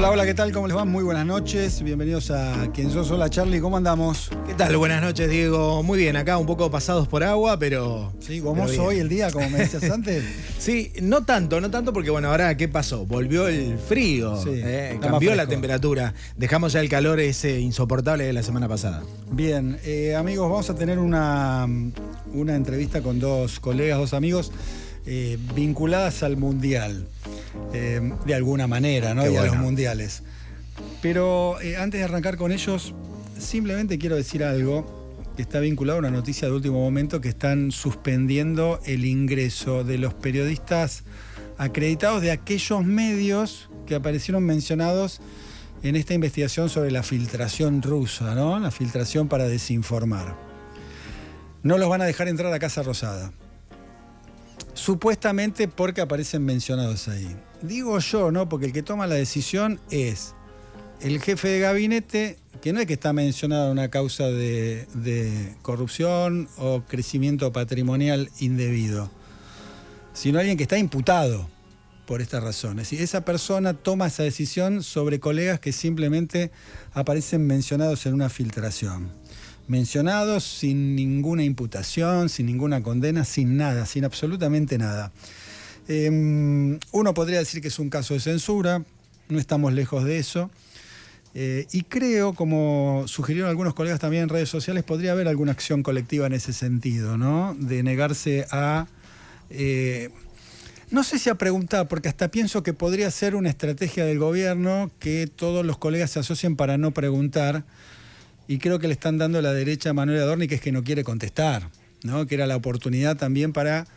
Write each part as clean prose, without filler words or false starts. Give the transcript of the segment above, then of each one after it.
Hola, hola, ¿qué tal? ¿Cómo les va? Muy buenas noches. Bienvenidos a Quien Sos. Hola, Charlie, ¿cómo andamos? ¿Qué tal? Buenas noches, Diego. Muy bien, acá un poco pasados por agua, pero... Sí, gomoso hoy el día, como me decías antes. Sí, no tanto, porque bueno, ahora ¿qué pasó? Volvió el frío, Sí, cambió la temperatura, dejamos ya el calor ese insoportable de la semana pasada. Bien, amigos, vamos a tener una entrevista con dos colegas, dos amigos vinculadas al Mundial, de alguna manera, ¿no? Qué Y a bueno. los mundiales. Pero antes de arrancar con ellos, simplemente quiero decir algo que está vinculado a una noticia de último momento, que están suspendiendo el ingreso de los periodistas acreditados de aquellos medios que aparecieron mencionados en esta investigación sobre la filtración rusa, ¿no? La filtración para desinformar. No los van a dejar entrar a Casa Rosada. Supuestamente porque aparecen mencionados ahí. Digo yo, ¿no? Porque el que toma la decisión es el jefe de gabinete, que no es que está mencionado en una causa de corrupción o crecimiento patrimonial indebido, sino alguien que está imputado por esta razón. Es decir, esa persona toma esa decisión sobre colegas que simplemente aparecen mencionados en una filtración. Mencionados sin ninguna imputación, sin ninguna condena, sin nada, sin absolutamente nada. Uno podría decir que es un caso de censura, no estamos lejos de eso. Y creo, como sugirieron algunos colegas también en redes sociales, podría haber alguna acción colectiva en ese sentido, ¿no? De negarse a... no sé si a preguntar, porque hasta pienso que podría ser una estrategia del gobierno que todos los colegas se asocien para no preguntar. Y creo que le están dando la derecha a Manuel Adorni, que es que no quiere contestar, ¿no? Que era la oportunidad también para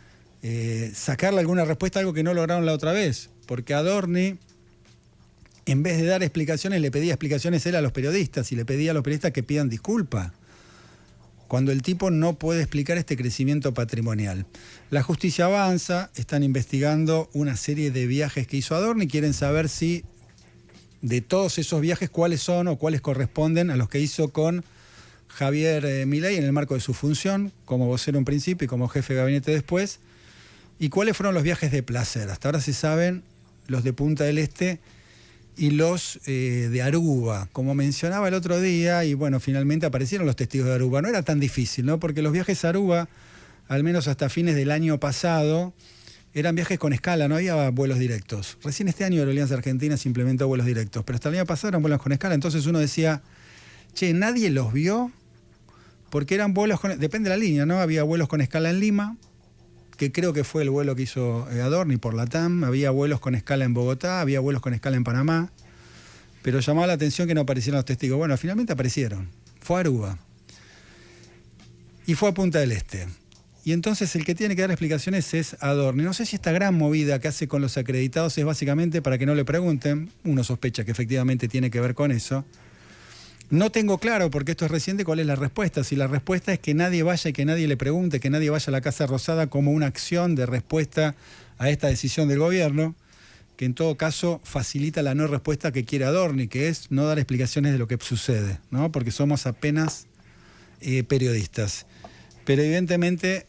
sacarle alguna respuesta a algo que no lograron la otra vez. Porque Adorni, en vez de dar explicaciones, le pedía explicaciones él a los periodistas y le pedía a los periodistas que pidan disculpa, cuando el tipo no puede explicar este crecimiento patrimonial. La justicia avanza, están investigando una serie de viajes que hizo Adorni, quieren saber si de todos esos viajes cuáles son o cuáles corresponden a los que hizo con Javier Milei en el marco de su función, como vocero en principio y como jefe de gabinete después, y cuáles fueron los viajes de placer. Hasta ahora se saben los de Punta del Este y los de Aruba, como mencionaba el otro día, y bueno, finalmente aparecieron los testigos de Aruba. No era tan difícil, ¿no? Porque los viajes a Aruba, al menos hasta fines del año pasado, eran viajes con escala, no había vuelos directos. Recién este año Aerolíneas Argentinas implementó vuelos directos, pero hasta el año pasado eran vuelos con escala. Entonces uno decía, che, nadie los vio, porque eran vuelos con... Depende de la línea, ¿no? Había vuelos con escala en Lima, que creo que fue el vuelo que hizo Adorni por Latam, había vuelos con escala en Bogotá, había vuelos con escala en Panamá, pero llamaba la atención que no aparecieron los testigos. Bueno, finalmente aparecieron. Fue a Aruba. Y fue a Punta del Este. Y entonces el que tiene que dar explicaciones es Adorni. No sé si esta gran movida que hace con los acreditados es básicamente para que no le pregunten. Uno sospecha que efectivamente tiene que ver con eso. No tengo claro, porque esto es reciente, cuál es la respuesta. Si la respuesta es que nadie vaya y que nadie le pregunte, que nadie vaya a la Casa Rosada como una acción de respuesta a esta decisión del gobierno, que en todo caso facilita la no respuesta que quiere Adorni, que es no dar explicaciones de lo que sucede, ¿no? Porque somos apenas periodistas. Pero evidentemente,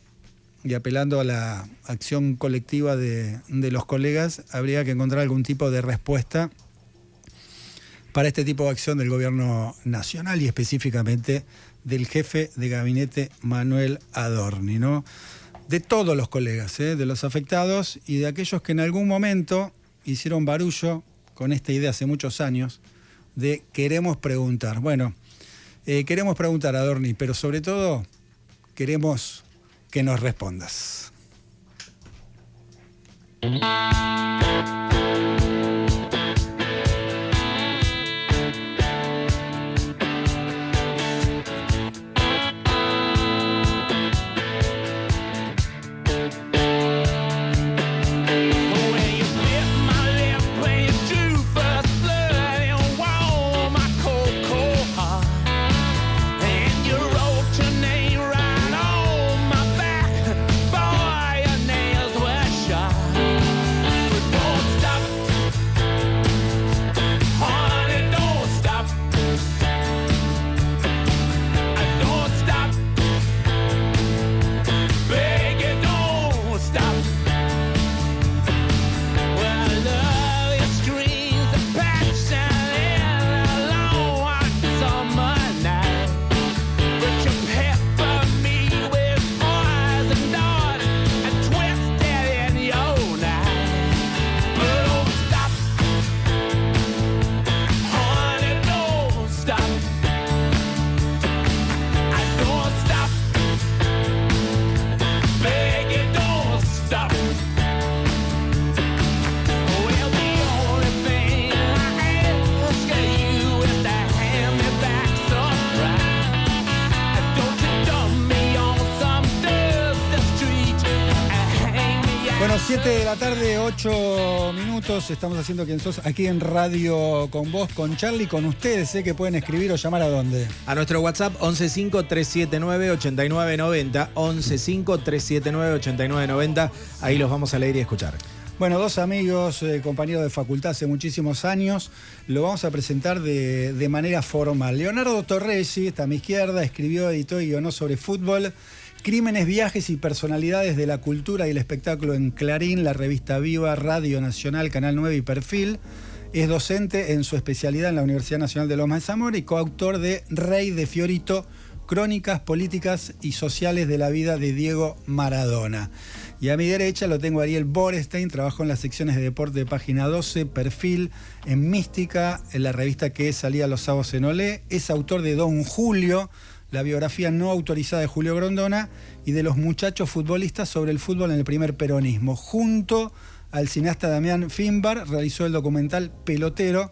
y apelando a la acción colectiva de los colegas, habría que encontrar algún tipo de respuesta para este tipo de acción del gobierno nacional y específicamente del jefe de gabinete Manuel Adorni, ¿no? De todos los colegas, de los afectados y de aquellos que en algún momento hicieron barullo con esta idea hace muchos años de queremos preguntar. Bueno, queremos preguntar, Adorni, pero sobre todo queremos que nos respondas. 7 de la tarde, 8 minutos. Estamos haciendo Quién Sos aquí en Radio con Vos, con Charlie, con ustedes. Sé que pueden escribir o llamar a dónde. A nuestro WhatsApp 115-379-8990. 115-379-8990. Ahí los vamos a leer y escuchar. Bueno, dos amigos, compañeros de facultad hace muchísimos años. Lo vamos a presentar de manera formal. Leonardo Torresi, está a mi izquierda, escribió, editó y guionó sobre fútbol, crímenes, viajes y personalidades de la cultura y el espectáculo en Clarín, la revista Viva, Radio Nacional, Canal 9 y Perfil. Es docente en su especialidad en la Universidad Nacional de Lomas de Zamora y coautor de Rey de Fiorito, Crónicas políticas y sociales de la vida de Diego Maradona. Y a mi derecha lo tengo a Ariel Borestein, trabajó en las secciones de deporte de Página 12, Perfil, en Mística, en la revista que salía los sábados en Olé. Es autor de Don Julio, la biografía no autorizada de Julio Grondona, y de Los muchachos futbolistas sobre el fútbol en el primer peronismo. Junto al cineasta Damián Finbar realizó el documental Pelotero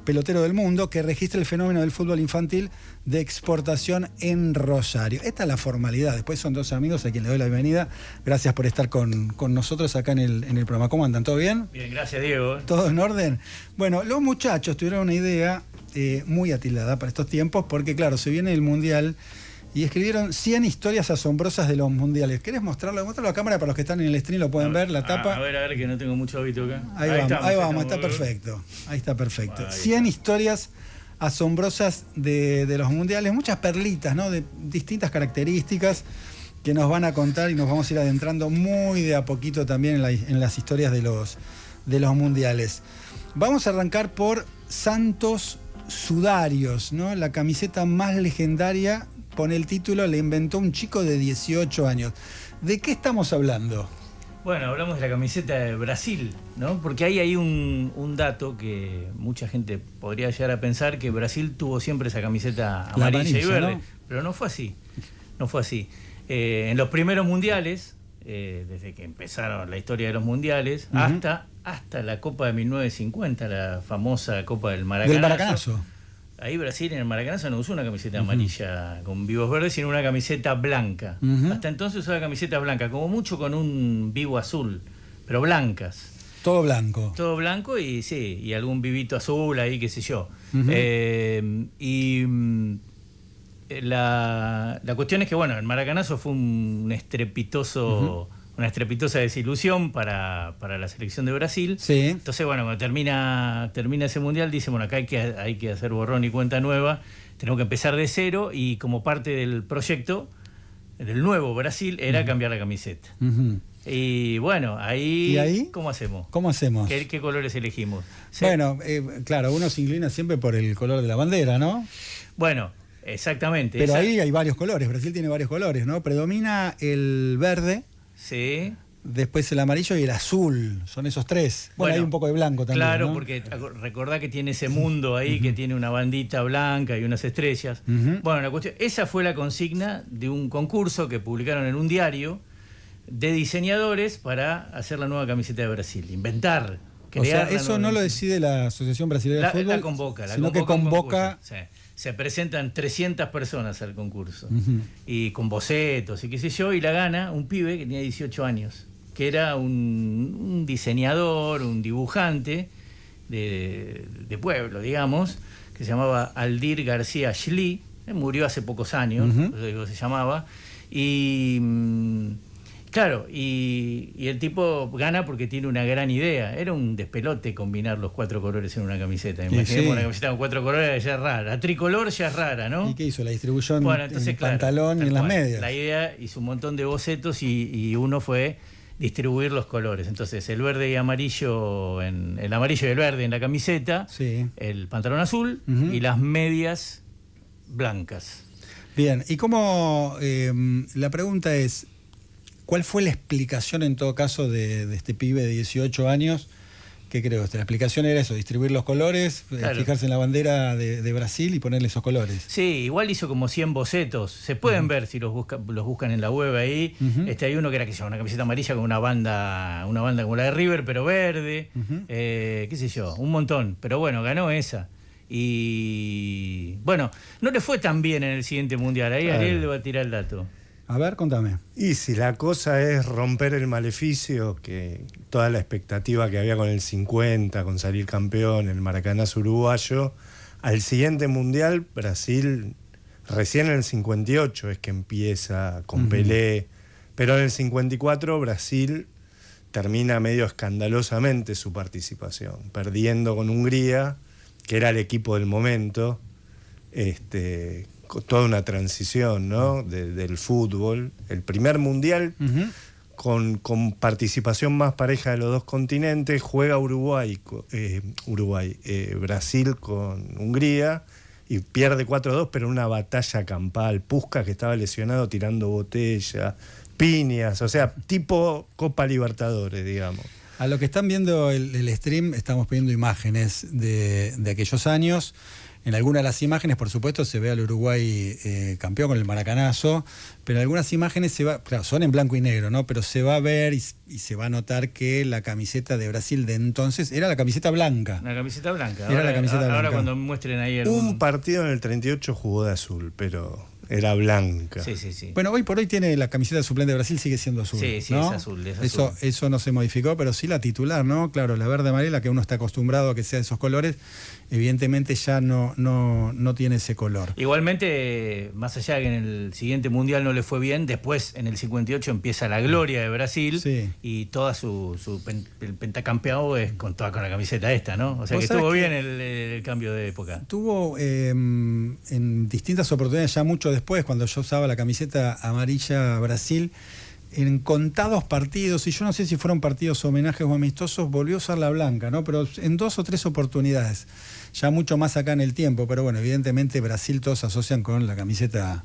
del Mundo, que registra el fenómeno del fútbol infantil de exportación en Rosario. Esta es la formalidad. Después son dos amigos a quien le doy la bienvenida. Gracias por estar con nosotros acá en el programa. ¿Cómo andan? ¿Todo bien? Bien, gracias, Diego. ¿Todo en orden? Bueno, los muchachos tuvieron una idea muy atilada para estos tiempos, porque claro, se viene el Mundial y escribieron 100 historias asombrosas de los mundiales. ¿Querés mostrarlo? Mostrarlo a cámara para los que están en el stream, lo pueden ver, la tapa. A ver, que no tengo mucho hábito acá. Ahí vamos, está perfecto. Ahí está perfecto. 100 historias asombrosas de los mundiales, muchas perlitas, ¿no? De distintas características que nos van a contar y nos vamos a ir adentrando muy de a poquito también en las historias de los mundiales. Vamos a arrancar por Santos Sudarios, ¿no? La camiseta más legendaria, pone el título, le inventó un chico de 18 años. ¿De qué estamos hablando? Bueno, hablamos de la camiseta de Brasil, ¿no? Porque ahí hay un dato que mucha gente podría llegar a pensar, que Brasil tuvo siempre esa camiseta amarilla y verde, ¿no? Pero no fue así. No fue así. En los primeros mundiales, desde que empezaron la historia de los mundiales, hasta la Copa de 1950, la famosa Copa del Maracanazo. Del Maracanazo. Ahí Brasil en el Maracanazo no usó una camiseta amarilla con vivos verdes, sino una camiseta blanca. Hasta entonces usaba camiseta blanca, como mucho con un vivo azul, pero blancas. Todo blanco. Todo blanco y sí, y algún vivito azul ahí, qué sé yo. La cuestión es que, bueno, el Maracanazo fue una estrepitosa desilusión para la selección de Brasil. Sí. Entonces, bueno, cuando termina ese mundial, dice, bueno, acá hay que hacer borrón y cuenta nueva, tenemos que empezar de cero, y como parte del proyecto del nuevo Brasil era cambiar la camiseta. Y bueno, ¿Y ahí? ¿Cómo hacemos? ¿Cómo hacemos? ¿Qué colores elegimos? ¿Sí? Bueno, claro, uno se inclina siempre por el color de la bandera, ¿no? Bueno, exactamente. Pero ahí hay varios colores, Brasil tiene varios colores, ¿no? Predomina el verde. Sí. Después el amarillo y el azul, son esos tres. Bueno, hay un poco de blanco también. Claro, ¿no? porque recordá que tiene ese mundo ahí, que tiene una bandita blanca y unas estrellas. Bueno, la cuestión, esa fue la consigna de un concurso que publicaron en un diario de diseñadores para hacer la nueva camiseta de Brasil, inventar, crear. O sea, eso no lo decide la Asociación Brasileña de Fútbol, la convoca, sino que convoca. Sí. Se presentan 300 personas al concurso, y con bocetos y qué sé yo, y la gana un pibe que tenía 18 años, que era un diseñador, un dibujante de pueblo, digamos, que se llamaba Aldir García Schli. Murió hace pocos años, se llamaba, y claro, y el tipo gana porque tiene una gran idea. Era un despelote combinar los 4 colores en una camiseta. Imaginemos una camiseta con 4 colores, ya es rara. La tricolor ya es rara, ¿no? ¿Y qué hizo? La distribución entonces, en pantalón y en las medias. La idea hizo un montón de bocetos y uno fue distribuir los colores. Entonces, el verde y amarillo, el amarillo y el verde en la camiseta, el pantalón azul y las medias blancas. Bien, y cómo, la pregunta es, ¿cuál fue la explicación en todo caso de este pibe de 18 años? ¿Qué creo? La explicación era eso, distribuir los colores, claro, fijarse en la bandera de Brasil y ponerle esos colores. Sí, igual hizo como 100 bocetos. Se pueden ver si los buscan en la web ahí. Hay uno que era una camiseta amarilla con una banda como la de River, pero verde. Qué sé yo, un montón. Pero bueno, ganó esa. Y bueno, no le fue tan bien en el siguiente mundial. Ahí Ariel le va a tirar el dato. A ver, contame. Y si la cosa es romper el maleficio, que toda la expectativa que había con el 50, con salir campeón, el maracanazo uruguayo, al siguiente mundial, Brasil, recién en el 58 es que empieza con Pelé, pero en el 54 Brasil termina medio escandalosamente su participación, perdiendo con Hungría, que era el equipo del momento, toda una transición, ¿no? Del fútbol. El primer mundial con participación más pareja de los dos continentes, juega Brasil con Hungría y pierde 4-2, pero en una batalla campal. Puskás, que estaba lesionado, tirando botella, piñas, o sea, tipo Copa Libertadores, digamos. A lo que están viendo el stream, estamos pidiendo imágenes de aquellos años. En algunas de las imágenes, por supuesto, se ve al Uruguay campeón con el maracanazo, pero en algunas imágenes claro, son en blanco y negro, ¿no? Pero se va a ver y se va a notar que la camiseta de Brasil de entonces era la camiseta blanca. La camiseta blanca. Era la camiseta blanca. Ahora cuando muestren ahí Un partido en el 38 jugó de azul, pero era blanca. Sí. Bueno, hoy por hoy tiene la camiseta suplente de Brasil, sigue siendo azul. Sí, ¿no? es azul. Es azul. Eso no se modificó, pero sí la titular, ¿no? Claro, la verde amarela, que uno está acostumbrado a que sea de esos colores, evidentemente ya no tiene ese color. Igualmente, más allá de que en el siguiente mundial no le fue bien, después en el 58 empieza la gloria de Brasil, y toda el pentacampeado es con la camiseta esta, ¿no? O sea que estuvo bien el cambio de época. Tuvo en distintas oportunidades, ya mucho después, cuando yo usaba la camiseta amarilla Brasil, en contados partidos, y yo no sé si fueron partidos homenajes o amistosos, volvió a usar la blanca, ¿no? Pero en 2 o 3 oportunidades, ya mucho más acá en el tiempo, pero bueno, evidentemente Brasil todos asocian con la camiseta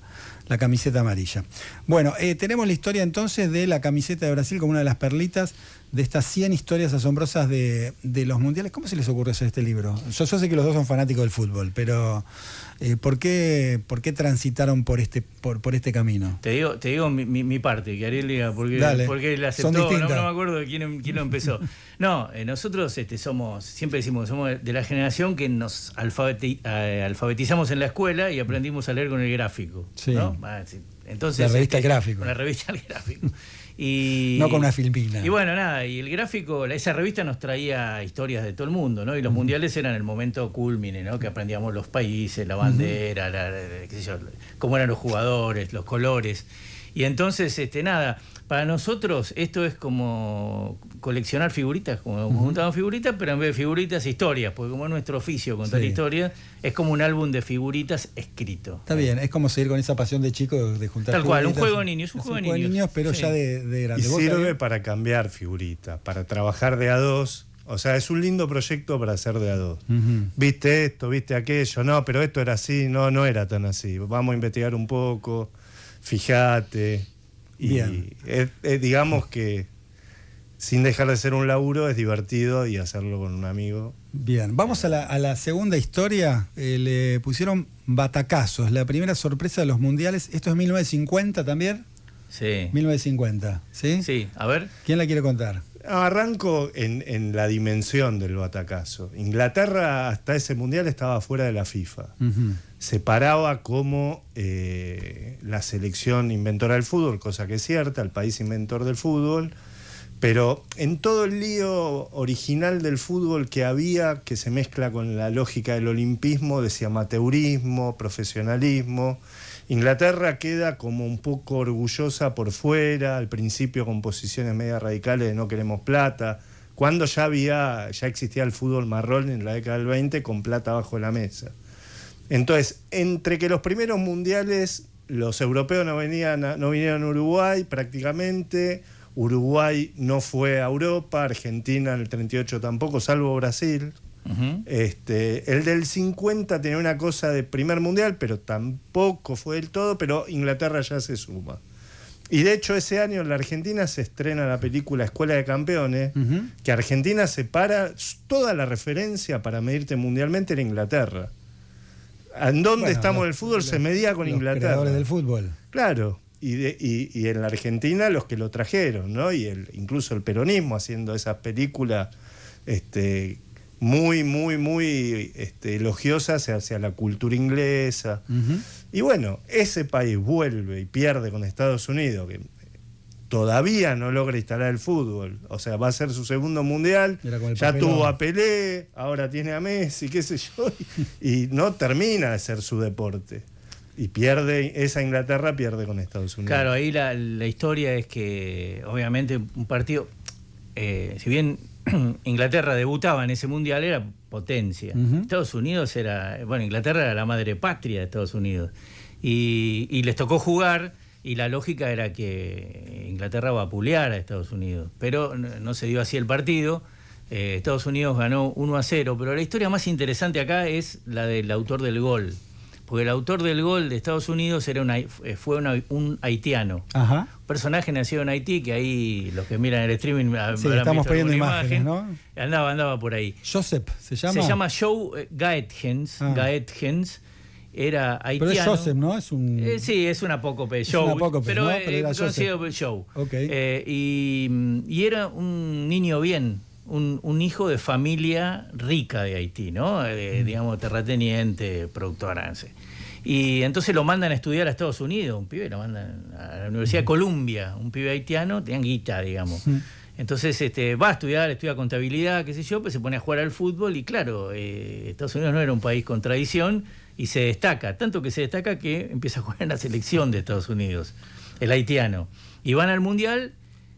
amarilla. Bueno, tenemos la historia entonces de la camiseta de Brasil como una de las perlitas de estas 100 historias asombrosas de los mundiales. ¿Cómo se les ocurre hacer este libro? Yo sé que los dos son fanáticos del fútbol, pero ¿por qué transitaron por este camino? Te digo mi parte, que Ariel diga porque la aceptó, no me acuerdo de quién lo empezó. No, nosotros siempre decimos, somos de la generación que nos alfabetizamos en la escuela y aprendimos a leer con el gráfico. Sí. ¿No? Entonces, la revista El Gráfico. Con la revista El Gráfico. Y, no con una filmina. Y bueno, nada, y el gráfico, esa revista nos traía historias de todo el mundo, ¿no? Y los mundiales eran el momento culmine, ¿no? Que aprendíamos los países, la bandera, qué sé yo, cómo eran los jugadores, los colores. Y entonces, nada, para nosotros esto es como coleccionar figuritas, como juntamos figuritas, pero en vez de figuritas, historias, porque como es nuestro oficio contar historias, es como un álbum de figuritas escrito. Está bien, es como seguir con esa pasión de chico de juntar tal cual, figuritas. un juego de niños, un juego de niños, pero ya de grande. Y sirve para cambiar figuritas, para trabajar de a dos. O sea, es un lindo proyecto para hacer de a dos. Viste esto, viste aquello, no, pero esto era así, no era tan así. Vamos a investigar un poco, fíjate. Y digamos que sin dejar de ser un laburo es divertido y hacerlo con un amigo. Bien, vamos a la segunda historia. Le pusieron batacazos, la primera sorpresa de los mundiales. ¿Esto es 1950 también? Sí. 1950, ¿sí? Sí, a ver. ¿Quién la quiere contar? Arranco en la dimensión del batacazo. Inglaterra hasta ese mundial estaba fuera de la FIFA. Se paraba como la selección inventora del fútbol, cosa que es cierta, el país inventor del fútbol, pero en todo el lío original del fútbol que había, que se mezcla con la lógica del olimpismo, decía amateurismo, profesionalismo, Inglaterra queda como un poco orgullosa por fuera, al principio con posiciones media radicales de no queremos plata, cuando ya existía el fútbol marrón en la década del 20 con plata bajo la mesa. Entonces, entre que los primeros mundiales, los europeos no vinieron a Uruguay prácticamente, Uruguay no fue a Europa, Argentina en el 38 tampoco, salvo Brasil. El del 50 tenía una cosa de primer mundial, pero tampoco fue del todo, pero Inglaterra ya se suma. Y de hecho ese año en la Argentina se estrena la película Escuela de Campeones, que Argentina separa toda la referencia para medirte mundialmente en Inglaterra. ¿En dónde estamos en el fútbol? Se medía con Inglaterra. Los creadores del fútbol. Claro. Y en la Argentina los que lo trajeron, ¿no? Y incluso el peronismo haciendo esas películas muy, muy, muy elogiosas hacia la cultura inglesa. Y bueno, ese país vuelve y pierde con Estados Unidos, que todavía no logra instalar el fútbol. O sea, va a ser su segundo mundial. Ya tuvo a Pelé, ahora tiene a Messi, qué sé yo. Y no termina de ser su deporte. Y esa Inglaterra pierde con Estados Unidos. Claro, ahí la historia es que, obviamente, un partido, si bien Inglaterra debutaba en ese mundial, era potencia. Estados Unidos Inglaterra era la madre patria de Estados Unidos. Y les tocó jugar, y la lógica era que Inglaterra vapuleara a Estados Unidos. Pero no se dio así el partido. Estados Unidos ganó 1-0, pero la historia más interesante acá es la del autor del gol. Porque el autor del gol de Estados Unidos fue un haitiano. Ajá. Un personaje nacido en Haití, que ahí los que miran el streaming estamos poniendo imágenes, ¿no? Andaba por ahí. Joseph, ¿se llama? Se llama Joe Gaethens. Gaethens. Era haitiano. Pero es Joseph, ¿no? Sí, es un apócope, Joe. Pero, ¿no? Pero era conocido por Joe. Okay. Y era un niño bien. Un hijo de familia rica de Haití, ¿no? Digamos, terrateniente, productora, no sé. Y entonces lo mandan a estudiar a Estados Unidos, un pibe, lo mandan a la Universidad de Columbia, un pibe haitiano, tenían guita, digamos. Entonces va a estudia contabilidad, qué sé yo, pues se pone a jugar al fútbol y claro, Estados Unidos no era un país con tradición y se destaca, tanto que se destaca que empieza a jugar en la selección de Estados Unidos, el haitiano. Y van al Mundial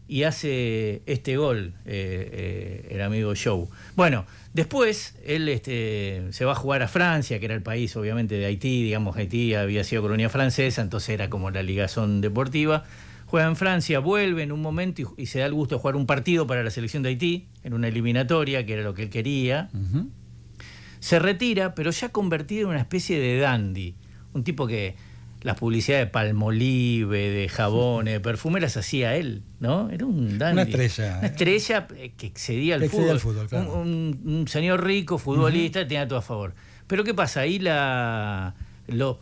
y hace este gol, el amigo Joe. Bueno, después él se va a jugar a Francia, que era el país obviamente de Haití, digamos, Haití había sido colonia francesa, entonces era como la ligazón deportiva. Juega en Francia, vuelve en un momento y se da el gusto de jugar un partido para la selección de Haití, en una eliminatoria, que era lo que él quería. Se retira, pero ya convertido en una especie de dandy, un tipo que las publicidades de Palmolive, de jabones, de perfume las hacía él, ¿no? Era un dandy. Una estrella. Una estrella que excedía al fútbol. Claro. Un señor rico, futbolista, tenía todo a favor. Pero ¿qué pasa? Ahí los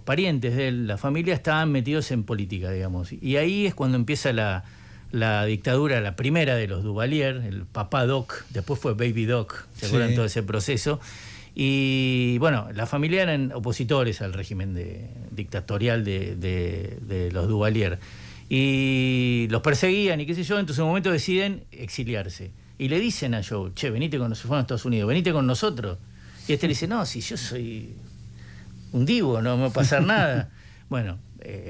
parientes de él, la familia, estaban metidos en política, digamos. Y ahí es cuando empieza la dictadura, la primera de los Duvalier, el papá Doc, después fue Baby Doc, ¿se acuerdan todo ese proceso? Y bueno, la familia eran opositores al régimen dictatorial de los Duvalier. Y los perseguían y qué sé yo, entonces en un momento deciden exiliarse. Y le dicen a Joe, che, venite con nosotros, fueron a Estados Unidos, venite con nosotros. Y le dice, no, si yo soy un divo, no me va a pasar nada. Bueno,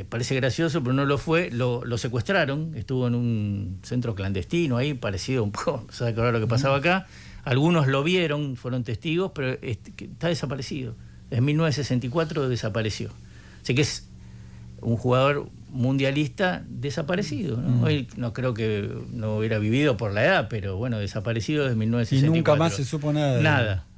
parece gracioso, pero no lo fue. Lo secuestraron, estuvo en un centro clandestino ahí, parecido un poco, ¿sabes lo que pasaba acá? Algunos lo vieron, fueron testigos, pero está desaparecido. En 1964 desapareció. Así que es un jugador mundialista desaparecido, ¿no? Hoy no creo que no hubiera vivido por la edad, pero bueno, desaparecido desde 1964. Y nunca más se supo nada de él.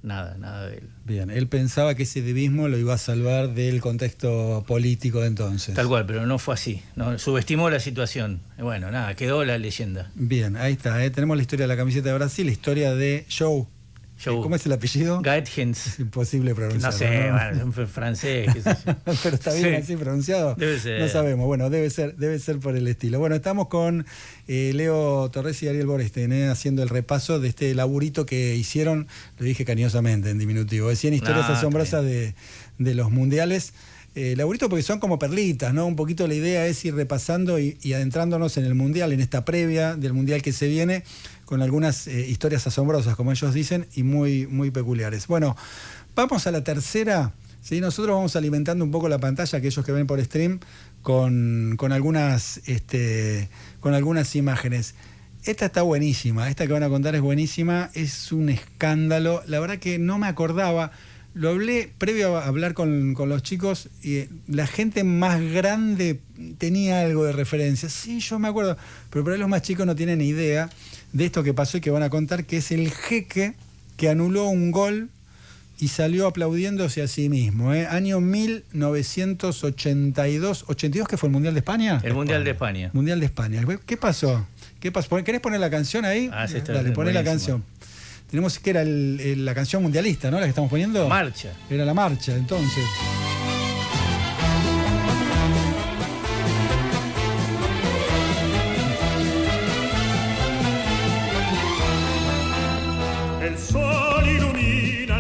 Nada de él. Bien, él pensaba que ese divismo lo iba a salvar del contexto político de entonces. Tal cual, pero no fue así, ¿no? Subestimó la situación. Bueno, nada, quedó la leyenda. Bien, ahí está, tenemos la historia de la camiseta de Brasil, la historia de Joe. ¿Cómo es el apellido? Gaethens. Es imposible pronunciar. No sé, bueno, es francés, qué sé yo. Pero está bien así pronunciado. Debe ser. No sabemos, bueno, debe ser por el estilo. Bueno, estamos con Leo Torres y Ariel Borestein, haciendo el repaso de este laburito que hicieron, lo dije cariñosamente en diminutivo, 100 historias asombrosas de los mundiales. Laburito porque son como perlitas, ¿no? Un poquito la idea es ir repasando y adentrándonos en el mundial, en esta previa del mundial que se viene, con algunas historias asombrosas, como ellos dicen, y muy, muy peculiares. Bueno, vamos a la tercera. ¿Sí? Nosotros vamos alimentando un poco la pantalla, aquellos que ven por stream, con algunas imágenes. Esta está buenísima, esta que van a contar es buenísima, es un escándalo. La verdad que no me acordaba. Lo hablé previo a hablar con los chicos y la gente más grande tenía algo de referencia. Sí, yo me acuerdo, pero por ahí los más chicos no tienen ni idea de esto que pasó y que van a contar, que es el jeque que anuló un gol y salió aplaudiéndose a sí mismo. Año 1982, ¿82 que fue el Mundial de España? El Mundial de España. Mundial de España. ¿Qué pasó? ¿Querés poner la canción ahí? Sí, está. Dale, poné la canción. Tenemos que era la canción mundialista, ¿no? La que estamos poniendo. Marcha. Era la marcha, entonces. El sol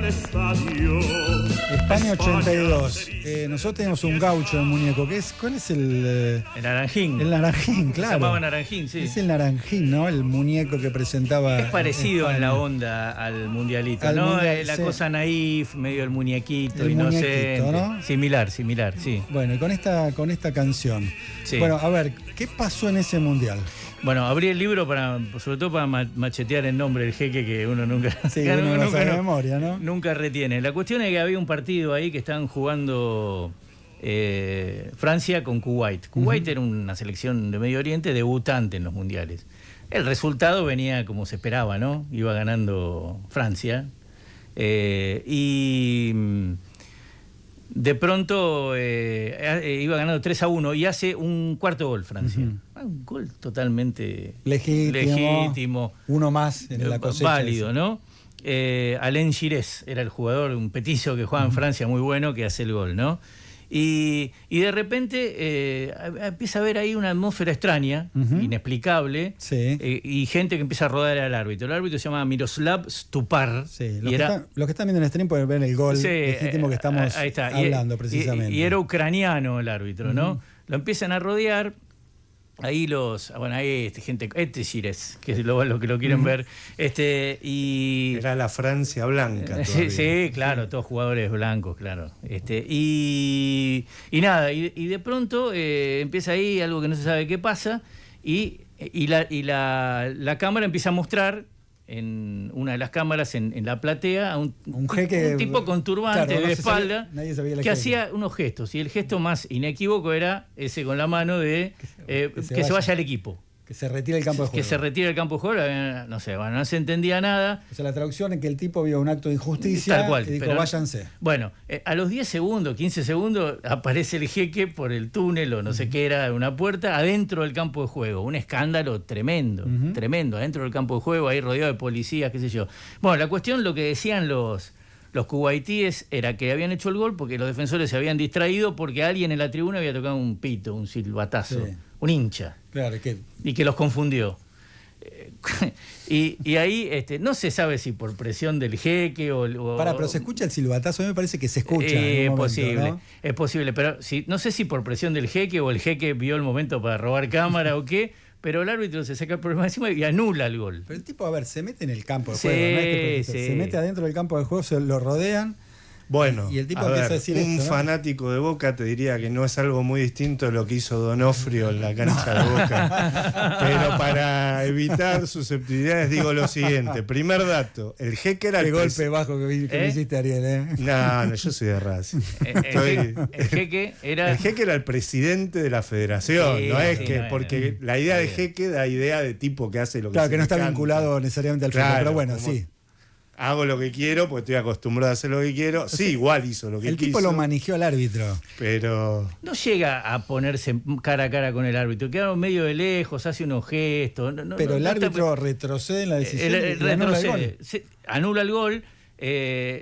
España 82. Nosotros tenemos un gaucho en muñeco. ¿Cuál es el...? El naranjín. El naranjín, claro. Se llamaba naranjín, sí. Es el naranjín, ¿no? El muñeco que presentaba... Es parecido España. en la onda al mundialito, Al ¿no? mundial, la sí. cosa naif, medio el muñequito, El inocente. muñequito, ¿no? Similar, sí. Bueno, y con esta canción. Sí. Bueno, a ver, ¿qué pasó en ese mundial? Bueno, abrí el libro sobre todo para machetear el nombre del jeque que uno nunca, Sí, uno lo sabe de memoria, ¿no? nunca retiene. La cuestión es que había un partido ahí que estaban jugando Francia con Kuwait. Kuwait era una selección de Medio Oriente debutante en los mundiales. El resultado venía como se esperaba, ¿no? Iba ganando Francia. Y de pronto iba ganando 3-1 y hace un cuarto gol Francia. Un gol totalmente legítimo. Uno más en la cosecha. Válido, ¿no? Alain Giresse era el jugador, un petizo que jugaba en Francia muy bueno que hace el gol, ¿no? Y de repente empieza a haber ahí una atmósfera extraña, inexplicable, Sí. Y gente que empieza a rodar al árbitro. El árbitro se llama Miroslav Stupar. Sí, y los que están viendo en el stream pueden ver el gol Sí, legítimo que estamos ahí está. hablando precisamente. Y era ucraniano el árbitro, ¿no? Lo empiezan a rodear. Ahí gente, Gires, que es lo que lo quieren ver. Y Era la Francia blanca. sí, claro, todos jugadores blancos, claro. Y nada, y de pronto empieza ahí algo que no se sabe qué pasa, y la cámara empieza a mostrar en una de las cámaras en la platea a un jeque, un tipo con turbante claro, no de se espalda sabía, nadie sabía el que jeque. hacía unos gestos, y el gesto más inequívoco era ese con la mano de que se vaya al equipo. Que se retire el campo de juego. Que se retire del campo de juego, no sé, bueno, no se entendía nada. O sea, la traducción es que el tipo vio un acto de injusticia Tal cual, y dijo, pero váyanse. Bueno, a los 10 segundos, 15 segundos, aparece el jeque por el túnel o no sé qué era, una puerta, adentro del campo de juego. Un escándalo tremendo, tremendo, adentro del campo de juego, ahí rodeado de policías, qué sé yo. Bueno, la cuestión, lo que decían los kuwaitíes era que habían hecho el gol porque los defensores se habían distraído porque alguien en la tribuna había tocado un pito, un silbatazo, Sí. un hincha. Claro, Y que los confundió. Y ahí no se sabe si por presión del jeque o pero se escucha el silbatazo, a mí me parece que se escucha. En un momento, posible, ¿no? es posible, pero no sé si por presión del jeque o el jeque vio el momento para robar cámara o qué, pero el árbitro se saca el problema encima y anula el gol. Pero el tipo, a ver, se mete en el campo de Sí, juego, no es que sí. se mete adentro del campo de juego, se lo rodean. Bueno, Y el tipo a empieza ver, a decir un esto, ¿no? fanático de Boca te diría que no es algo muy distinto de lo que hizo Donofrio en la cancha de Boca. Pero para evitar susceptibilidades digo lo siguiente. Primer dato, el jeque era Qué el golpe bajo que me hiciste, Ariel, ¿eh? No, yo soy de Racing. El jeque era... El jeque era el presidente de la federación, Sí, no es sí, que, no, porque la idea de jeque da idea de tipo que hace lo que Claro, se que no le está canta. vinculado necesariamente al fútbol, Claro, pero bueno, como- sí. Hago lo que quiero, porque estoy acostumbrado a hacer lo que quiero. Sí, igual hizo lo que El quiso. tipo lo manejó al árbitro. Pero No llega a ponerse cara a cara con el árbitro, queda medio de lejos, hace unos gestos. Pero el no está- árbitro retrocede en la decisión. el y anula el gol. retrocede, anula el gol.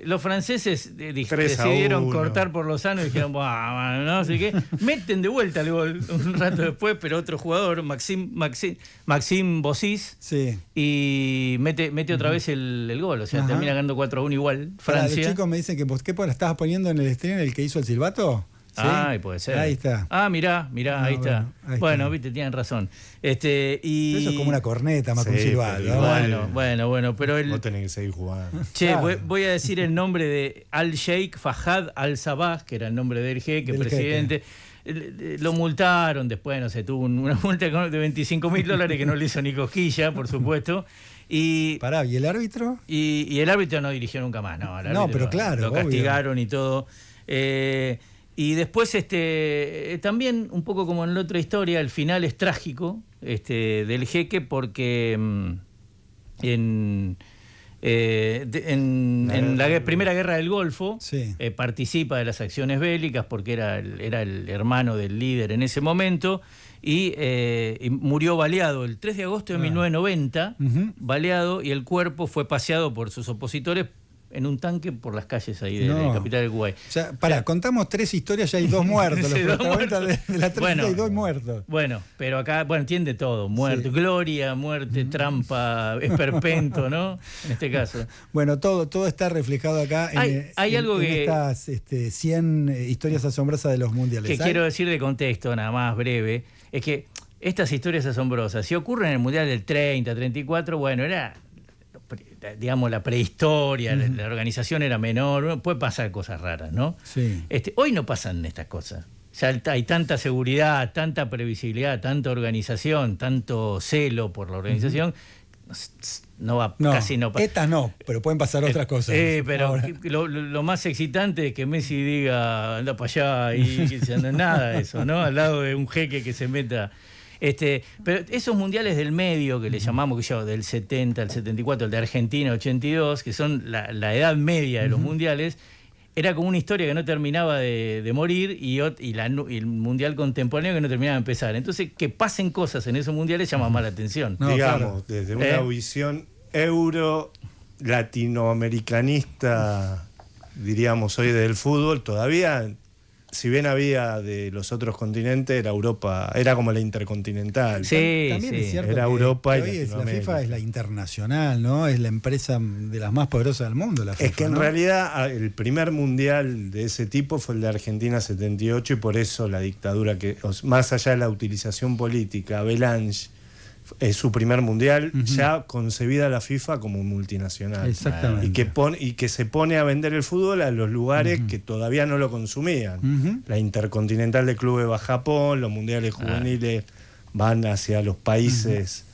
Los franceses 3-1. decidieron cortar por lo sano y dijeron, "Buah, no sé qué". Meten de vuelta el gol un rato después, pero otro jugador, Maxime Bossis, Sí. y mete otra vez el gol. O sea, Ajá. termina ganando 4-1 igual. Para, los Francia. chicos me dicen que ¿qué estabas poniendo en el stream el que hizo el silbato? ¿Sí? Ay, puede ser. Ahí está. Mirá, Ah, ahí está. ahí Bueno, está. viste, tienen razón. Y Eso es como una corneta más que un Sí, silbato. pero ¿no? igual- Bueno, pero vos tenés que seguir jugando. Che, Claro. voy a decir el nombre de Al-Sheikh Fahad Al-Sabah, que era el nombre del jeque, Del presidente. Lo multaron después, no sé, tuvo una multa de $25.000 que no le hizo ni cosquilla, por supuesto. Y Pará, ¿y el árbitro? y el árbitro no dirigió nunca más, no. El No, árbitro pero claro, lo obvio. castigaron y todo. Y después, también, un poco como en la otra historia, el final es trágico del jeque, porque en la Primera Guerra del Golfo Sí. participa de las acciones bélicas porque era el hermano del líder en ese momento y murió baleado el 3 de agosto de 1990, Ujú. baleado, y el cuerpo fue paseado por sus opositores en un tanque por las calles ahí de No. la capital del Kuwait. O sea, contamos 3 historias, ya hay 2 muertos. Sí, Los 2 protagonistas muertos. de la 3 Bueno. hay 2 muertos. Bueno, pero acá, entiende todo. Muerte, Sí. gloria, muerte, trampa, esperpento, ¿no? En este caso. Bueno, todo está reflejado acá Hay algo en que- estas 100 historias asombrosas de los mundiales. Que ¿Hay? quiero decir de contexto, nada más breve, es que estas historias asombrosas, si ocurren en el Mundial del 30, 34, bueno, era, digamos, la prehistoria, la organización era menor, puede pasar cosas raras, ¿no? Sí. Hoy no pasan estas cosas. Ya hay tanta seguridad, tanta previsibilidad, tanta organización, tanto celo por la organización, casi no pasa. Estas no, pero pueden pasar otras cosas. Pero Ahora. lo más excitante es que Messi diga anda para allá y que no es nada de eso, ¿no? Al lado de un jeque que se meta. Pero esos mundiales del medio que le llamamos, que yo, del 70 al 74, el de Argentina 82, que son la edad media de los mundiales, era como una historia que no terminaba de morir y el mundial contemporáneo que no terminaba de empezar. Entonces, que pasen cosas en esos mundiales llama más la atención. No, digamos, claro. desde una visión euro-latinoamericanista, diríamos hoy del fútbol, todavía, si bien había de los otros continentes, era Europa, era como la intercontinental. Sí, También sí. es cierto Era que Europa y hoy la Latinoamérica. FIFA es la internacional, ¿no? Es la empresa de las más poderosas del mundo, la FIFA. Es que en ¿no? realidad el primer mundial de ese tipo fue el de Argentina 78 y por eso la dictadura, más allá de la utilización política, Belange es su primer mundial, ya concebida la FIFA como multinacional. Exactamente. Y que se pone a vender el fútbol a los lugares que todavía no lo consumían. La Intercontinental de Clubes va a Japón, los mundiales juveniles van hacia los países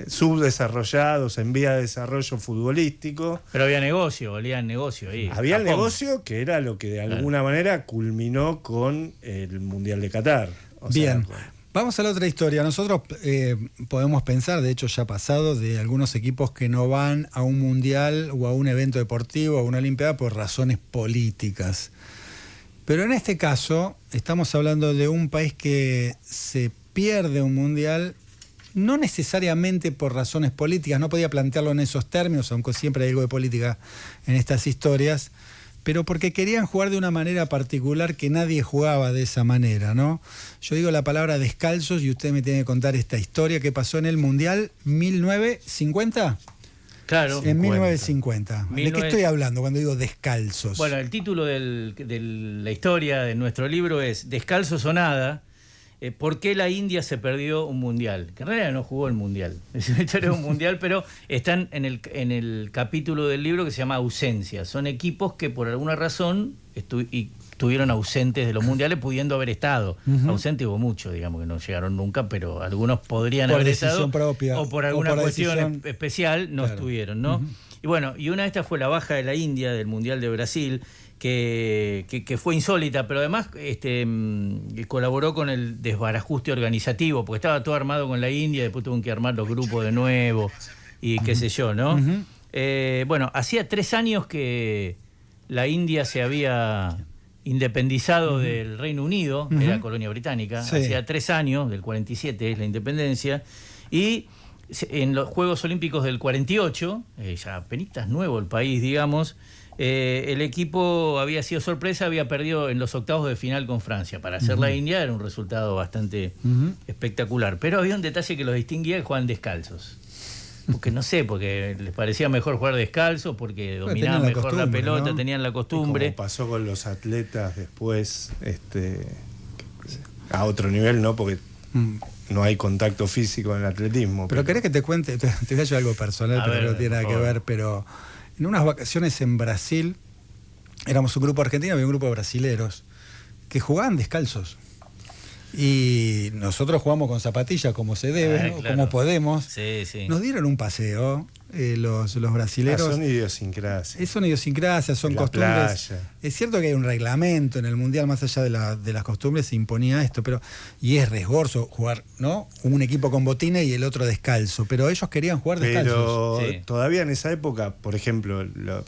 subdesarrollados, en vía de desarrollo futbolístico. Pero había negocio ahí. Había el Japón. negocio que era lo que de alguna manera culminó con el Mundial de Qatar. Bien. Vamos a la otra historia. Nosotros podemos pensar, de hecho ya ha pasado, de algunos equipos que no van a un mundial o a un evento deportivo o a una olimpiada por razones políticas. Pero en este caso estamos hablando de un país que se pierde un mundial no necesariamente por razones políticas, no podía plantearlo en esos términos, aunque siempre hay algo de política en estas historias, pero porque querían jugar de una manera particular que nadie jugaba de esa manera, ¿no? Yo digo la palabra descalzos y usted me tiene que contar esta historia que pasó en el Mundial 1950. Claro. En 1950. ¿De qué estoy hablando cuando digo descalzos? Bueno, el título de la historia de nuestro libro es Descalzos o nada, ¿por qué la India se perdió un mundial? Que en realidad no jugó el mundial, es una historia de un mundial, pero están en el capítulo del libro que se llama Ausencias. Son equipos que por alguna razón estuvieron ausentes de los mundiales, pudiendo haber estado. Ausentes hubo muchos, digamos, que no llegaron nunca, pero algunos podrían haber estado. Propia, o por alguna cuestión decisión especial no estuvieron, ¿no? Y bueno, y una de estas fue la baja de la India del Mundial de Brasil, que fue insólita, pero además colaboró con el desbarajuste organizativo, porque estaba todo armado con la India, después tuvieron que armar los grupos de nuevo y qué sé yo, ¿no? Bueno, hacía 3 años que la India se había independizado del Reino Unido, era colonia británica, Sí. hacía 3 años, del 47 es la independencia, y en los Juegos Olímpicos del 48, ya apenas nuevo el país, digamos, el equipo había sido sorpresa, había perdido en los octavos de final con Francia. Para hacer la India era un resultado bastante espectacular. Pero había un detalle que los distinguía, que jugaban descalzos. Porque no sé, porque les parecía mejor jugar descalzos, porque dominaban mejor la pelota, ¿no? tenían la costumbre. Como pasó con los atletas después, a otro nivel, ¿no? Porque no hay contacto físico en el atletismo. Pero querés que te cuente, te voy a decir algo personal, pero no tiene nada que ver, pero en unas vacaciones en Brasil, éramos un grupo argentino, había un grupo de brasileros que jugaban descalzos. Y nosotros jugamos con zapatillas como se debe, claro. como podemos. Sí, sí. Nos dieron un paseo, los brasileros. Son idiosincrasias. Son idiosincrasias, son La costumbres. playa. Es cierto que hay un reglamento en el Mundial, más allá de las costumbres, se imponía esto, y es riesgoso jugar, ¿no? Un equipo con botines y el otro descalzo, pero ellos querían jugar descalzos. Pero todavía en esa época, por ejemplo,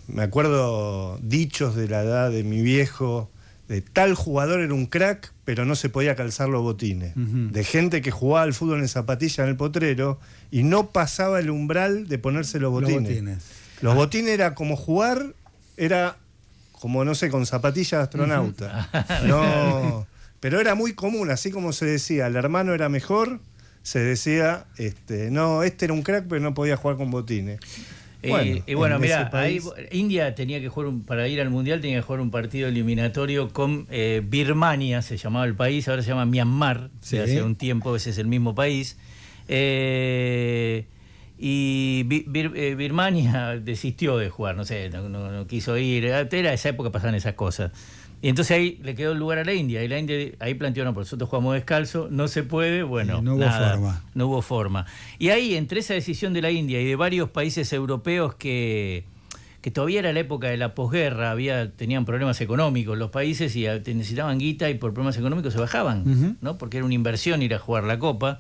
me acuerdo dichos de la edad de mi viejo, de tal jugador era un crack, pero no se podía calzar los botines. De gente que jugaba al fútbol en zapatilla en el potrero y no pasaba el umbral de ponerse los botines. Los botines era como jugar, era como, no sé, con zapatillas de astronauta. No, pero era muy común, así como se decía, el hermano era mejor, se decía, no, este era un crack, pero no podía jugar con botines. Y bueno, mira, país... India tenía que jugar, para ir al Mundial tenía que jugar un partido eliminatorio con Birmania, se llamaba el país, ahora se llama Myanmar, Sí. hace un tiempo ese es el mismo país. Y Birmania desistió de jugar, no sé, no quiso ir, era esa época pasaban esas cosas. Y entonces ahí le quedó el lugar a la India, y la India ahí planteó, no, por nosotros jugamos descalzo, no se puede, bueno, no hubo nada, forma. no hubo forma. Y ahí, entre esa decisión de la India y de varios países europeos que todavía era la época de la posguerra, tenían problemas económicos los países y necesitaban guita y por problemas económicos se bajaban, ¿no? Porque era una inversión ir a jugar la Copa.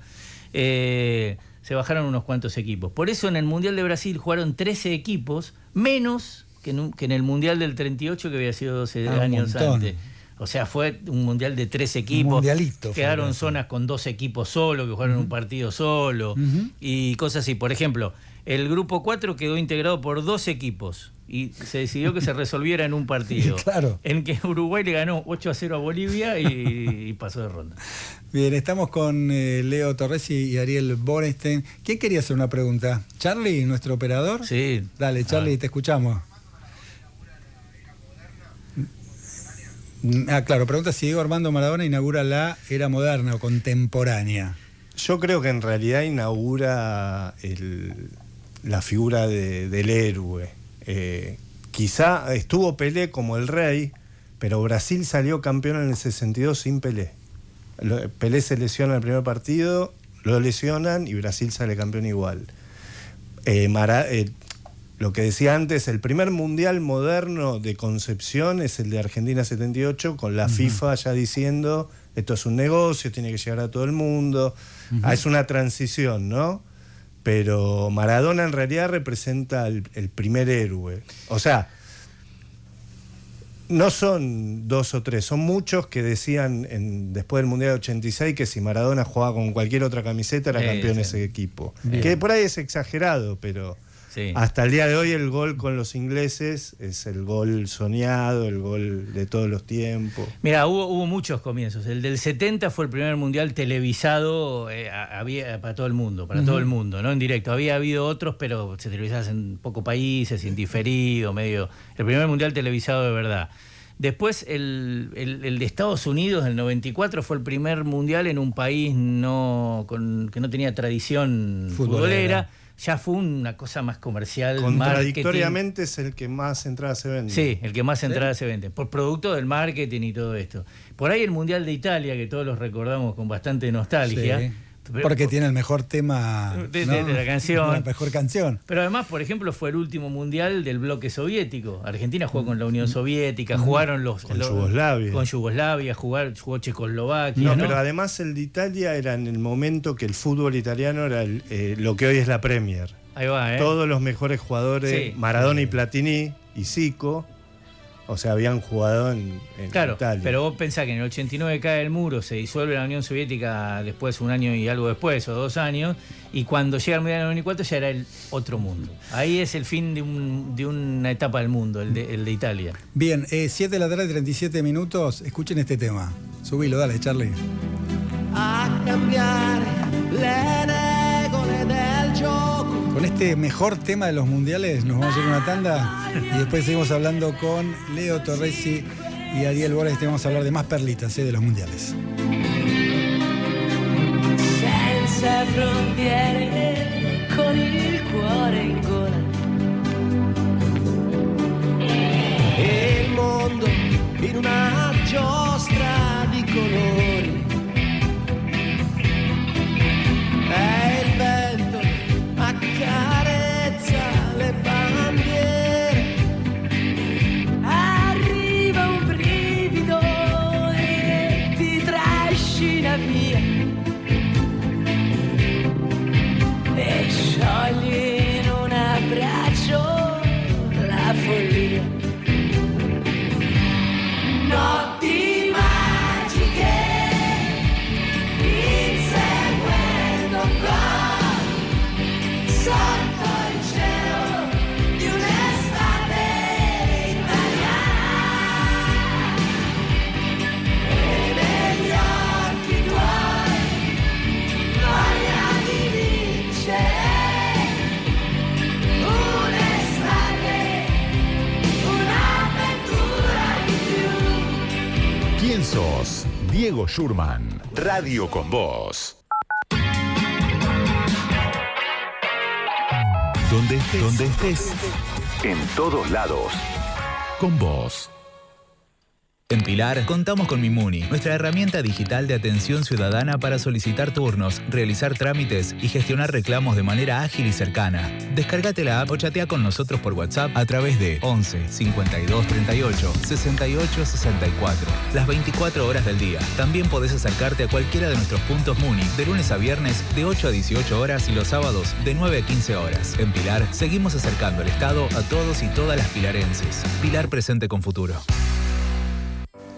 Se bajaron unos cuantos equipos. Por eso en el Mundial de Brasil jugaron 13 equipos, menos que en el Mundial del 38, que había sido 12 años antes. O sea, fue un Mundial de 13 equipos. Mundialito. Quedaron zonas con 2 equipos solo, que jugaron un partido solo, y cosas así. Por ejemplo, el grupo 4 quedó integrado por 2 equipos y se decidió que se resolviera en un partido. Claro. En que Uruguay le ganó 8-0 a Bolivia y pasó de ronda. Bien, estamos con Leo Torresi y Ariel Borenstein. ¿Quién quería hacer una pregunta? ¿Charlie, nuestro operador? Sí. Dale, Charlie, te escuchamos. Claro, pregunta si Diego Armando Maradona inaugura la era moderna o contemporánea. Yo creo que en realidad inaugura la figura del héroe. Quizá estuvo Pelé como el rey, pero Brasil salió campeón en el 62 sin Pelé. Pelé se lesiona el primer partido, lo lesionan y Brasil sale campeón igual. Lo que decía antes, el primer mundial moderno de concepción es el de Argentina 78, con la FIFA ya diciendo, esto es un negocio, tiene que llegar a todo el mundo. Es una transición, ¿no? Pero Maradona en realidad representa el primer héroe. O sea, no son 2 o 3, son muchos que decían después del Mundial 86 que si Maradona jugaba con cualquier otra camiseta era campeón ese equipo. Bien. Que por ahí es exagerado, pero Sí. hasta el día de hoy el gol con los ingleses es el gol soñado, el gol de todos los tiempos. Mira, hubo muchos comienzos. El del 70 fue el primer mundial televisado para todo el mundo, todo el mundo, ¿no? En directo. Había habido otros, pero se televisaban en pocos países, indiferido, medio. El primer mundial televisado de verdad. Después el de Estados Unidos del 94 fue el primer mundial en un país que no tenía tradición futbolera. Ya fue una cosa más comercial. Contradictoriamente es el que más entradas se vende. Sí, el que más entradas se vende, por producto del marketing y todo esto. Por ahí el Mundial de Italia, que todos los recordamos con bastante nostalgia. Sí, porque tiene el mejor tema de ¿no? la canción. La mejor canción. Pero además, por ejemplo, fue el último Mundial del bloque soviético. Argentina jugó con la Unión Soviética, jugaron con Yugoslavia. Con Yugoslavia, jugó Checoslovaquia. No, pero además el de Italia era en el momento que el fútbol italiano era lo que hoy es la Premier. Ahí va, Todos los mejores jugadores, Sí. Maradona y Platini y Zico, o sea, habían jugado en Claro, Italia. pero vos pensás que en el 89 cae el muro, se disuelve la Unión Soviética después, 1 año y algo después, o 2 años, y cuando llega el Mundial del 94 ya era el otro mundo. Ahí es el fin de una etapa del mundo, el de Italia. Bien, 7 de la tarde, 37 minutos. Escuchen este tema. Subilo, dale, Charlie. A cambiare le regole del gioco. Con este mejor tema de los mundiales nos vamos a ir a una tanda y después seguimos hablando con Leo Torresi y Ariel Borenstein. Vamos a hablar de más perlitas de los mundiales. Senza frontiere, con il cuore in gola. E il mondo in una giostra di colori. E il vento accarezza le bandiere. Arriva un brivido e ti trascina via. E sciogli Diego Schurman, Radio con Vos. Donde estés, en todos lados, con vos. En Pilar contamos con Mimuni, nuestra herramienta digital de atención ciudadana para solicitar turnos, realizar trámites y gestionar reclamos de manera ágil y cercana. Descárgate la app o chatea con nosotros por WhatsApp a través de 11 52 38 68 64, las 24 horas del día. También podés acercarte a cualquiera de nuestros puntos Muni de lunes a viernes de 8 a 18 horas y los sábados de 9 a 15 horas. En Pilar seguimos acercando el Estado a todos y todas las pilarenses. Pilar presente con futuro.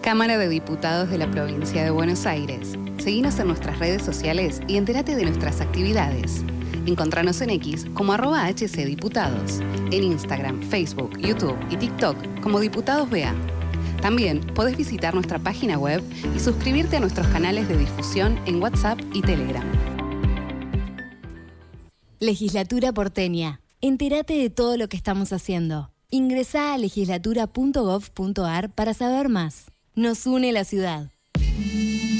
Cámara de Diputados de la Provincia de Buenos Aires. Seguinos en nuestras redes sociales y entérate de nuestras actividades. Encontranos en X como @HCDiputados, en Instagram, Facebook, YouTube y TikTok como Diputados BA. También podés visitar nuestra página web y suscribirte a nuestros canales de difusión en WhatsApp y Telegram. Legislatura porteña. Entérate de todo lo que estamos haciendo. Ingresá a legislatura.gov.ar para saber más. Nos une la ciudad.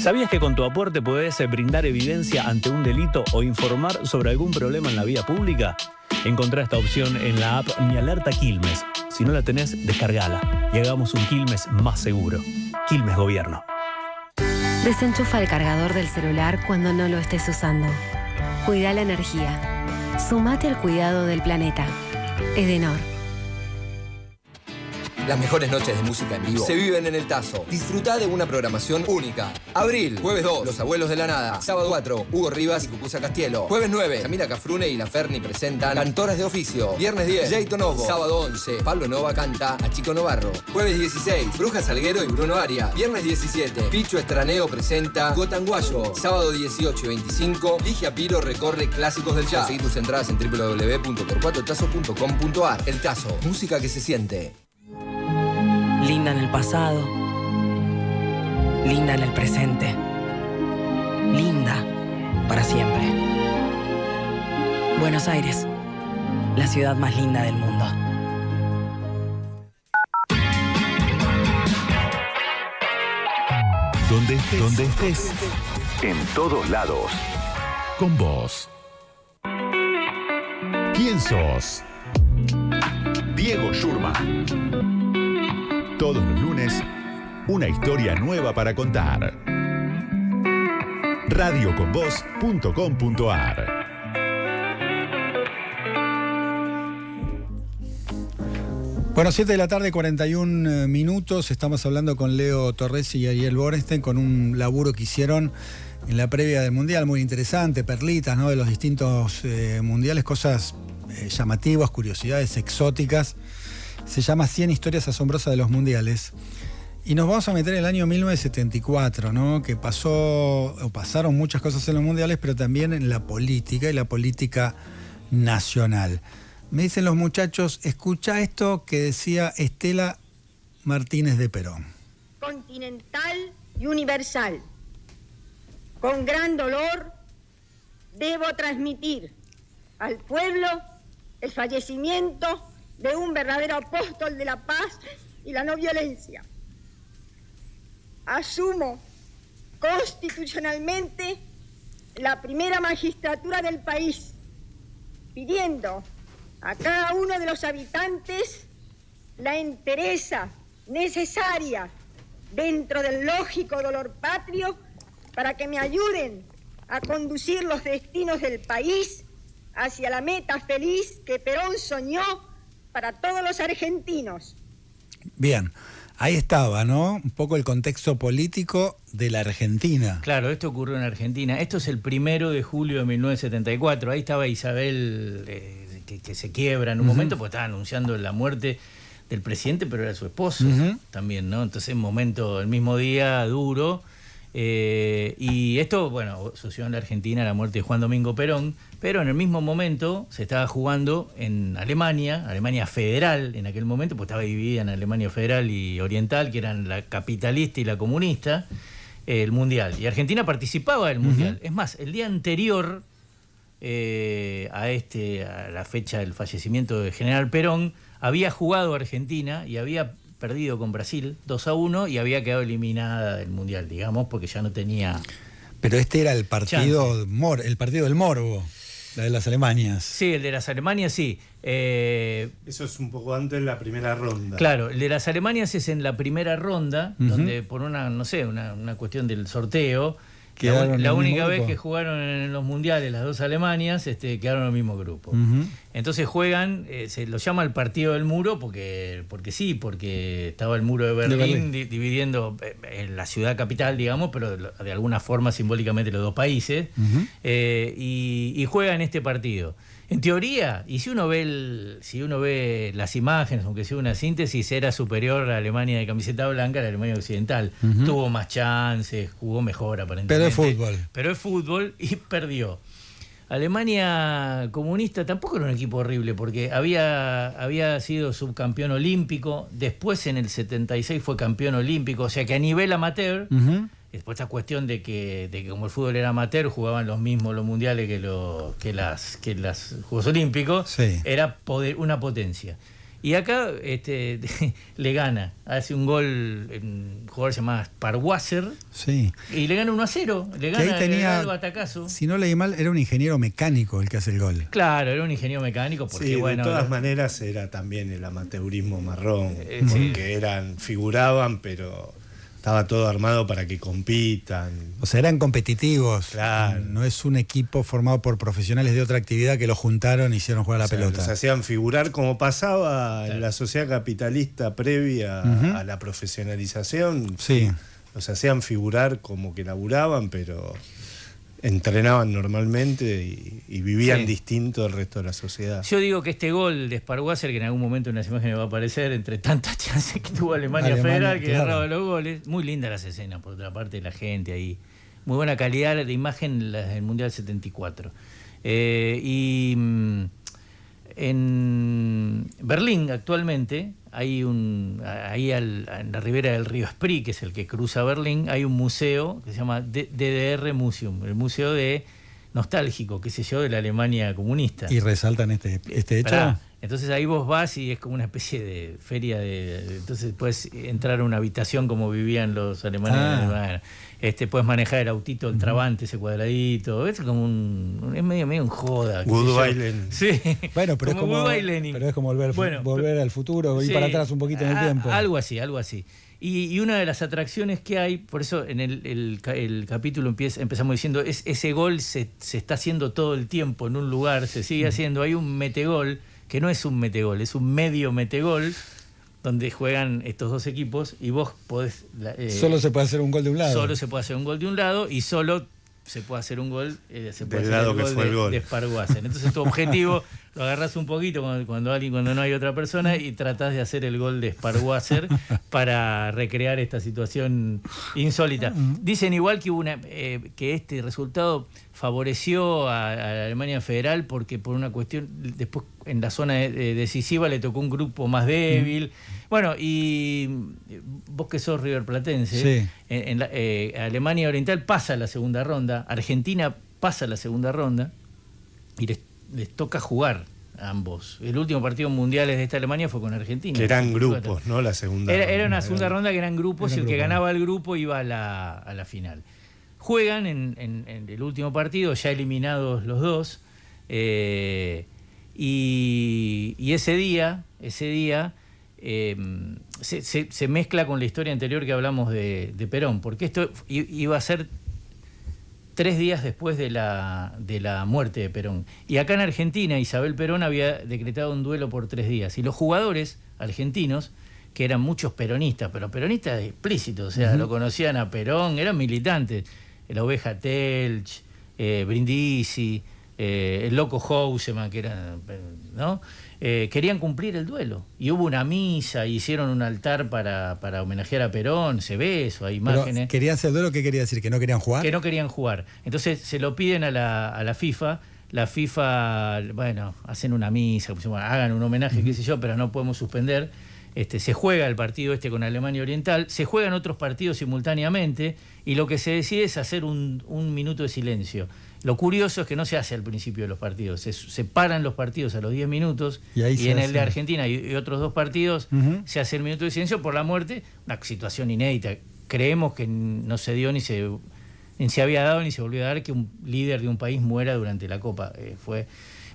¿Sabías que con tu aporte podés brindar evidencia ante un delito o informar sobre algún problema en la vía pública? Encontrá esta opción en la app Mi Alerta Quilmes. Si no la tenés, descargala y hagamos un Quilmes más seguro. Quilmes Gobierno. Desenchufa el cargador del celular cuando no lo estés usando. Cuida la energía. Sumate al cuidado del planeta. Edenor. Las mejores noches de música en vivo se viven en El Tazo. Disfrutá de una programación única. Abril, jueves 2, Los Abuelos de la Nada. Sábado 4, Hugo Rivas y Cucuza Castielo. Jueves 9, Camila Cafrune y La Ferni presentan Cantores de Oficio. Viernes 10, Jayton Novo. Sábado 11, Pablo Nova canta a Chico Novarro. Jueves 16, Bruja Salguero y Bruno Aria. Viernes 17, Picho Estraneo presenta Gotanguayo. Sábado 18 y 25, Ligia Piro recorre clásicos del jazz. Conseguí tus entradas en www.torcuatotazo.com.ar. El Tazo, música que se siente. Linda en el pasado, linda en el presente, linda para siempre. Buenos Aires, la ciudad más linda del mundo. Donde estés, en todos lados, con vos. ¿Quién sos? Diego Schurman. Todos los lunes, una historia nueva para contar. radioconvos.com.ar. Bueno, 7 de la tarde, 41 minutos. Estamos hablando con Leo Torres y Ariel Borenstein con un laburo que hicieron en la previa del Mundial, muy interesante, perlitas, ¿no?, de los distintos mundiales, cosas llamativas, curiosidades exóticas. Se llama 100 historias asombrosas de los mundiales. Y nos vamos a meter en el año 1974, ¿no?, que pasaron muchas cosas en los mundiales, pero también en la política y la política nacional. Me dicen los muchachos, escucha esto que decía Estela Martínez de Perón. Continental y universal. Con gran dolor debo transmitir al pueblo el fallecimiento de un verdadero apóstol de la paz y la no violencia. Asumo constitucionalmente la primera magistratura del país, pidiendo a cada uno de los habitantes la entereza necesaria dentro del lógico dolor patrio para que me ayuden a conducir los destinos del país hacia la meta feliz que Perón soñó para todos los argentinos. Bien, ahí estaba, ¿no?, un poco el contexto político de la Argentina. Claro, esto ocurrió en Argentina. Esto es el 1 de julio de 1974. Ahí estaba Isabel, que se quiebra en un momento, porque estaba anunciando la muerte del presidente, pero era su esposo también, ¿no? Entonces, un momento, el mismo día, duro. Y esto, bueno, sucedió en la Argentina, la muerte de Juan Domingo Perón, pero en el mismo momento se estaba jugando en Alemania federal en aquel momento, pues estaba dividida en Alemania federal y oriental, que eran la capitalista y la comunista, el Mundial. Y Argentina participaba del Mundial. Es más, el día anterior a la fecha del fallecimiento de General Perón, había jugado Argentina y había perdido con Brasil 2-1 y había quedado eliminada del Mundial, digamos, porque ya no tenía... Pero este era el partido, el partido del morbo, la de las Alemanias. Sí, el de las Alemanias, sí. Eso es un poco antes de la primera ronda. Claro, el de las Alemanias es en la primera ronda, donde por una cuestión del sorteo, la única vez que jugaron en los mundiales las dos Alemanias, quedaron en el mismo grupo. Entonces juegan, se lo llama el partido del muro porque estaba el muro de Berlín dividiendo en la ciudad capital, digamos, pero de alguna forma simbólicamente los dos países, y juegan este partido. En teoría, y si uno ve las imágenes, aunque sea una síntesis, era superior a la Alemania de camiseta blanca a la Alemania occidental. Tuvo más chances, jugó mejor aparentemente. Pero es fútbol y perdió. Alemania comunista tampoco era un equipo horrible, porque había sido subcampeón olímpico, después en el 76 fue campeón olímpico, o sea que a nivel amateur... Después esta cuestión de que como el fútbol era amateur, jugaban los mismos los mundiales que los Juegos Olímpicos, era una potencia. Y acá le gana, hace un gol un jugador se llama Sparwasser, y le gana 1-0, le gana el batacazo. Si no leí mal, era un ingeniero mecánico el que hace el gol. Claro, era un ingeniero mecánico, porque de todas maneras era también el amateurismo marrón, porque figuraban, pero... Estaba todo armado para que compitan. O sea, eran competitivos. Claro. No es un equipo formado por profesionales de otra actividad que los juntaron y hicieron jugar a la pelota. Los hacían figurar como pasaba en la sociedad capitalista previa a la profesionalización. Sí. Los hacían figurar como que laburaban, pero entrenaban normalmente y vivían distinto del resto de la sociedad. Yo digo que este gol de Sparwasser, que en algún momento en las imágenes va a aparecer, entre tantas chances que tuvo Alemania Federal, que agarraba los goles, muy lindas las escenas, por otra parte, la gente ahí. Muy buena calidad de imagen del Mundial 74. En Berlín actualmente hay en la ribera del río Spree, que es el que cruza Berlín, hay un museo que se llama DDR Museum, el museo nostálgico, qué sé yo, de la Alemania comunista. ¿Y resaltan este hecho? Entonces ahí vos vas y es como una especie de feria entonces puedes entrar a una habitación como vivían los alemanes. Puedes manejar el autito, el Trabante, ese cuadradito. Es como es medio un joda. Woodbine. Sí. Bueno, pero es como volver al futuro, ir para atrás un poquito en el tiempo. Algo así. Y una de las atracciones que hay, por eso en el capítulo empezamos diciendo, ese gol se está haciendo todo el tiempo en un lugar, se sigue haciendo. Hay un metegol, que no es un metegol, es un medio metegol, donde juegan estos dos equipos y vos podés... solo se puede hacer un gol de un lado. Solo se puede hacer un gol de un lado y solo se puede hacer un gol, del lado que fue el gol de Sparwasser. Entonces tu objetivo lo agarrás un poquito cuando no hay otra persona y tratás de hacer el gol de Sparwasser para recrear esta situación insólita. Dicen igual que que este resultado favoreció a la Alemania Federal porque por una cuestión, después en la zona decisiva le tocó un grupo más débil. Bueno, y vos que sos riverplatense, Alemania Oriental pasa a la segunda ronda, Argentina pasa a la segunda ronda y les toca jugar a ambos. El último partido mundial de esta Alemania fue con Argentina. Que eran grupos, ¿no? La segunda ronda. Era una segunda ronda que eran grupos y el que ganaba el grupo iba a la final. Juegan en el último partido, ya eliminados los dos, y ese día se mezcla con la historia anterior que hablamos de Perón, porque esto iba a ser 3 días después de la muerte de Perón. Y acá en Argentina, Isabel Perón había decretado un duelo por 3 días. Y los jugadores argentinos, que eran muchos peronistas, pero peronistas explícitos, o sea, lo conocían a Perón, eran militantes. La Oveja Telch, Brindisi, el Loco Houseman, que era, ¿no? Querían cumplir el duelo. Y hubo una misa, hicieron un altar para homenajear a Perón, se ve eso, hay imágenes. Pero ¿querían hacer el duelo? ¿Qué quería decir? ¿Que no querían jugar? Que no querían jugar. Entonces se lo piden a la FIFA. La FIFA, bueno, hacen una misa, hagan un homenaje, qué sé yo, pero no podemos suspender. Se juega el partido con Alemania Oriental, se juegan otros partidos simultáneamente y lo que se decide es hacer un minuto de silencio. Lo curioso es que no se hace al principio de los partidos, se paran los partidos a los 10 minutos y en el de Argentina y otros 2 partidos se hace el minuto de silencio por la muerte, una situación inédita. Creemos que no se dio ni se había dado ni se volvió a dar que un líder de un país muera durante la Copa.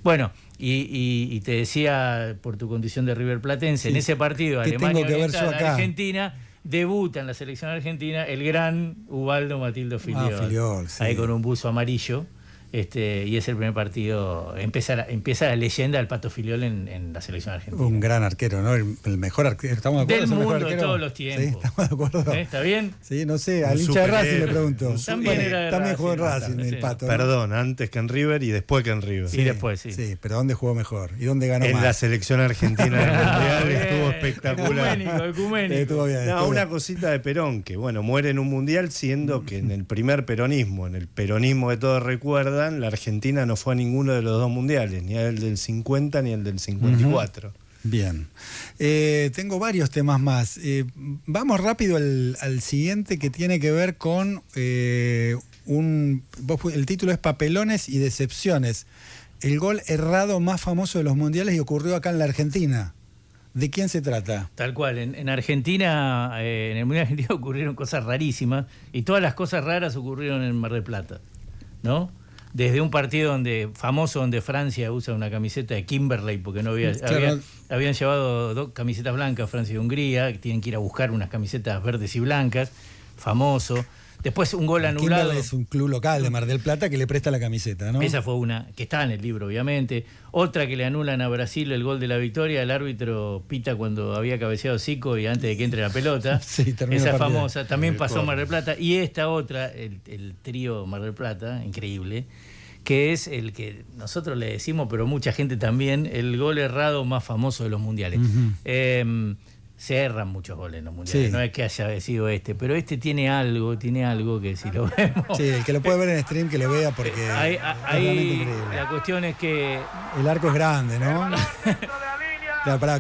Bueno, y te decía, por tu condición de River Platense, en ese partido Alemania Oriental, Argentina, debuta en la selección argentina el gran Ubaldo Matildo Filiol, ahí con un buzo amarillo. Y es el primer partido, empieza la leyenda del Pato Filiol en la selección argentina. Un gran arquero, ¿no? El mejor arquero, ¿estamos de acuerdo? Del mundo de todos los tiempos. Sí, estamos de acuerdo. ¿Está bien? Sí, no sé, al hincha de Racing le pregunto. También jugó en Racing, el Pato. Perdón, antes que en River y después que en River. Sí, después, sí. Sí, pero ¿dónde jugó mejor? ¿Y dónde ganó más? En la selección argentina del Mundial estuvo espectacular. Ecuménico. Estuvo bien. Una cosita de Perón, que muere en un Mundial, siendo que en el primer peronismo, en el peronismo que todos recuerdan, la Argentina no fue a ninguno de los 2 mundiales, ni el del 50 ni el del 54. Bien. Tengo varios temas más. Vamos rápido al siguiente, que tiene que ver con el título es Papelones y Decepciones. El gol errado más famoso de los mundiales y ocurrió acá en la Argentina. ¿De quién se trata? Tal cual. En Argentina, en el Mundial Argentino ocurrieron cosas rarísimas y todas las cosas raras ocurrieron en Mar del Plata, ¿no? Desde un partido famoso donde Francia usa una camiseta de Kimberley porque no habían llevado 2 camisetas blancas, Francia y Hungría, que tienen que ir a buscar unas camisetas verdes y blancas, famoso. Después un gol anulado. Kimberley es un club local de Mar del Plata que le presta la camiseta, ¿no? Esa fue una, que está en el libro, obviamente. Otra que le anulan a Brasil el gol de la victoria, el árbitro pita cuando había cabeceado Zico y antes de que entre la pelota. Sí, esa famosa, también pasó Mar del Plata. Y esta otra, el trío Mar del Plata, increíble, que es el que nosotros le decimos, pero mucha gente también, el gol errado más famoso de los mundiales. Se erran muchos goles en los mundiales, no es que haya sido pero tiene algo que si lo vemos... Sí, el que lo puede ver en stream que lo vea porque es realmente increíble. La cuestión es que... El arco es grande, ¿no?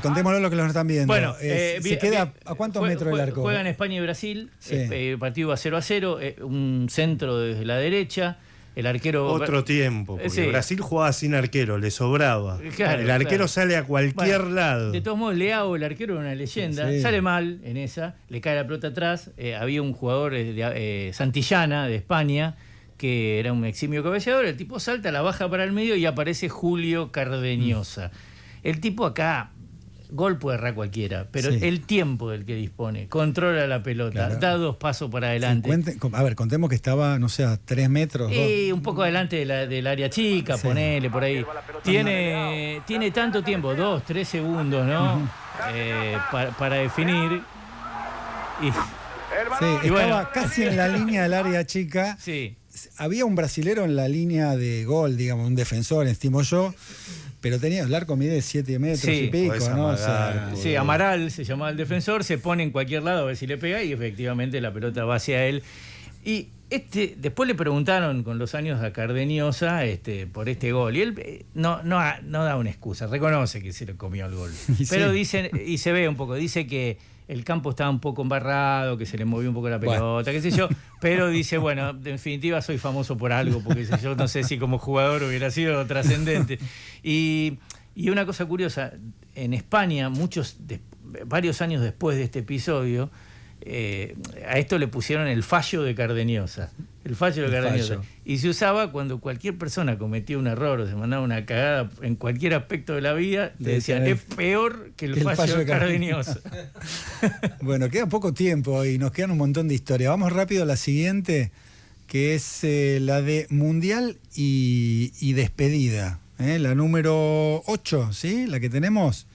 Contémoslo lo que nos están viendo. Bueno, ¿se queda a cuántos metros el arco? Juegan España y Brasil, el partido va 0-0, un centro desde la derecha. El arquero... Otro tiempo, porque Brasil jugaba sin arquero, le sobraba. Claro, el arquero sale a cualquier lado. De todos modos, Leao, el arquero, era una leyenda. Sale mal en esa, le cae la pelota atrás. Había un jugador de Santillana, de España, que era un eximio cabeceador. El tipo salta, la baja para el medio y aparece Julio Cardeñosa. El tipo acá... Gol puede errar cualquiera, pero el tiempo del que dispone, controla la pelota, da 2 pasos para adelante. Contemos que estaba, no sé, a 3 metros. Un poco adelante del área chica, ponele por ahí. Tiene tanto tiempo, 2, 3 segundos, ¿no? Para definir. Estaba casi en la línea del área chica. Había un brasilero en la línea de gol, digamos, un defensor, estimo yo. Pero el arco mide 7 metros y pico, ¿no? Amaral se llamaba el defensor, se pone en cualquier lado a ver si le pega y efectivamente la pelota va hacia él. Y después le preguntaron con los años a Cardeñosa por este gol. Y él no da una excusa, reconoce que se le comió el gol. Pero dice, y se ve un poco, dice que el campo estaba un poco embarrado, que se le movió un poco la pelota, qué sé yo, pero dice, bueno, en definitiva soy famoso por algo, porque yo no sé si como jugador hubiera sido trascendente. Y una cosa curiosa, en España, varios años después de este episodio, a esto le pusieron el fallo de Cardeñosa. El fallo de Cardeñosa. Y se usaba cuando cualquier persona cometía un error o se mandaba una cagada en cualquier aspecto de la vida, te decían, es peor que el fallo de Cardeñosa. Bueno, queda poco tiempo y nos quedan un montón de historias. Vamos rápido a la siguiente, que es la de Mundial y Despedida. La número 8, ¿sí? La que tenemos.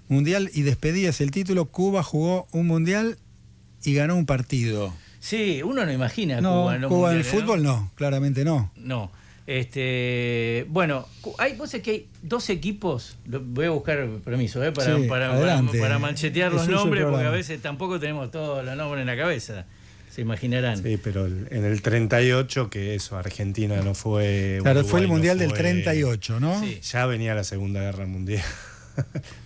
Mundial y Despedida es el título. Cuba jugó un Mundial y ganó un partido. Sí, uno no imagina Cuba en Cuba en el fútbol, ¿no? Claramente no. No. Bueno, vos sabés que hay 2 equipos, voy a buscar permiso para manchetear los nombres, porque a veces tampoco tenemos todos los nombres en la cabeza, se imaginarán. Sí, pero en el 38, que Argentina no fue... Claro, Uruguay, fue el Mundial del 38, ¿no? Sí. Ya venía la Segunda Guerra Mundial.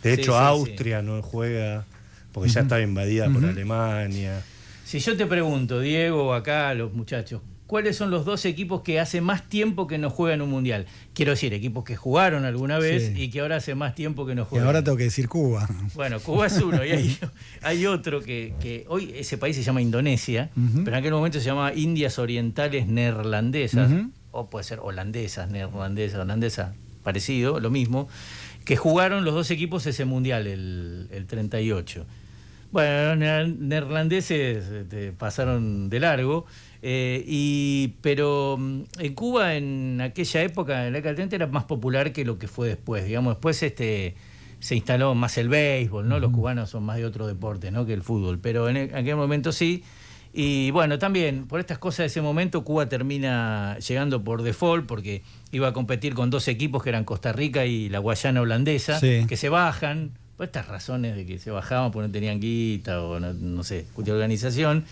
De hecho, Austria no juega... porque ya estaba invadida por Alemania. Si yo te pregunto, Diego, acá los muchachos, ¿cuáles son los 2 equipos que hace más tiempo que no juegan un mundial? Quiero decir, equipos que jugaron alguna vez y que ahora hace más tiempo que no juegan. Y ahora tengo que decir Cuba. Bueno, Cuba es uno, y hay otro que hoy ese país se llama Indonesia, pero en aquel momento se llamaba Indias Orientales Neerlandesas, o puede ser holandesas, neerlandesas, parecido, lo mismo, que jugaron los 2 equipos ese mundial, el 38. Bueno, los neerlandeses pasaron de largo, pero en Cuba en aquella época, en la década del 30, era más popular que lo que fue después. Digamos, después se instaló más el béisbol, ¿no? Los cubanos son más de otro deporte, ¿no?, que el fútbol, pero en aquel momento sí. Y bueno, también por estas cosas de ese momento Cuba termina llegando por default, porque iba a competir con 2 equipos que eran Costa Rica y la Guayana holandesa, que se bajan. Por estas razones de que se bajaban porque no tenían guita o no sé, de organización.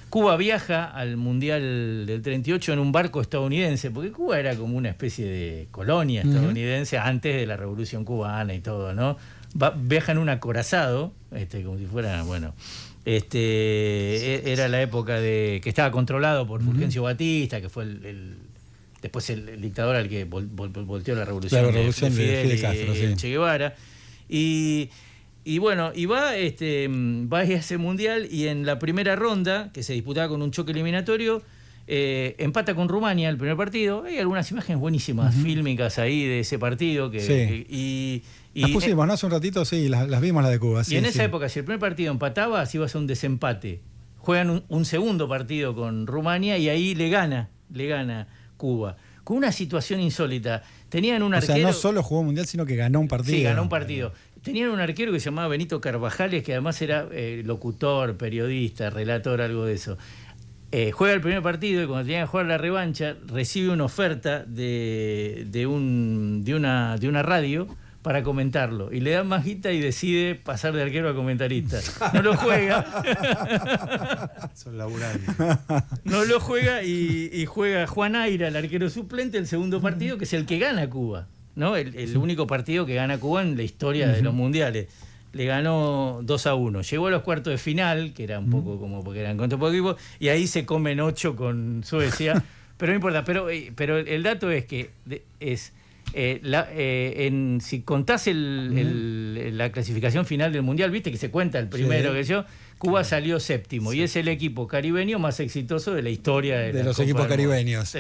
Cuba viaja al Mundial del 38 en un barco estadounidense, porque Cuba era como una especie de colonia estadounidense antes de la Revolución Cubana y todo, ¿no? Viaja en un acorazado, como si fuera, bueno, era la época de que estaba controlado por Fulgencio Batista, que fue después el dictador al que volteó la revolución, de Fidel Castro, Che Guevara. Y bueno, y va a ese mundial, y en la primera ronda, que se disputaba con un choque eliminatorio, empata con Rumania el primer partido. Hay algunas imágenes buenísimas, fílmicas ahí de ese partido. Las pusimos, ¿no? Hace un ratito, las vimos, las de Cuba. Y en esa época, si el primer partido empataba, así iba a ser un desempate. Juegan un segundo partido con Rumania y ahí le gana Cuba. Con una situación insólita. Tenían un arquero... O sea, no solo jugó mundial, sino que ganó un partido. Sí, ganó un partido. Tenían un arquero que se llamaba Benito Carvajales, que además era locutor, periodista, relator, algo de eso. Juega el primer partido y cuando tenía que jugar la revancha, recibe una oferta de una radio para comentarlo. Y le dan más guita y decide pasar de arquero a comentarista. No lo juega. Son laburantes. No lo juega y juega Juan Aira, el arquero suplente, el segundo partido, que es el que gana Cuba, ¿no? El único partido que gana Cuba en la historia de los mundiales. Le ganó 2-1. Llegó a los cuartos de final, que era un poco como porque eran contra poco equipo, y ahí se comen 8 con Suecia. Pero no importa. Pero el dato es que si contás la clasificación final del mundial, viste que se cuenta el primero Cuba salió séptimo y es el equipo caribeño más exitoso de la historia de los equipos caribeños.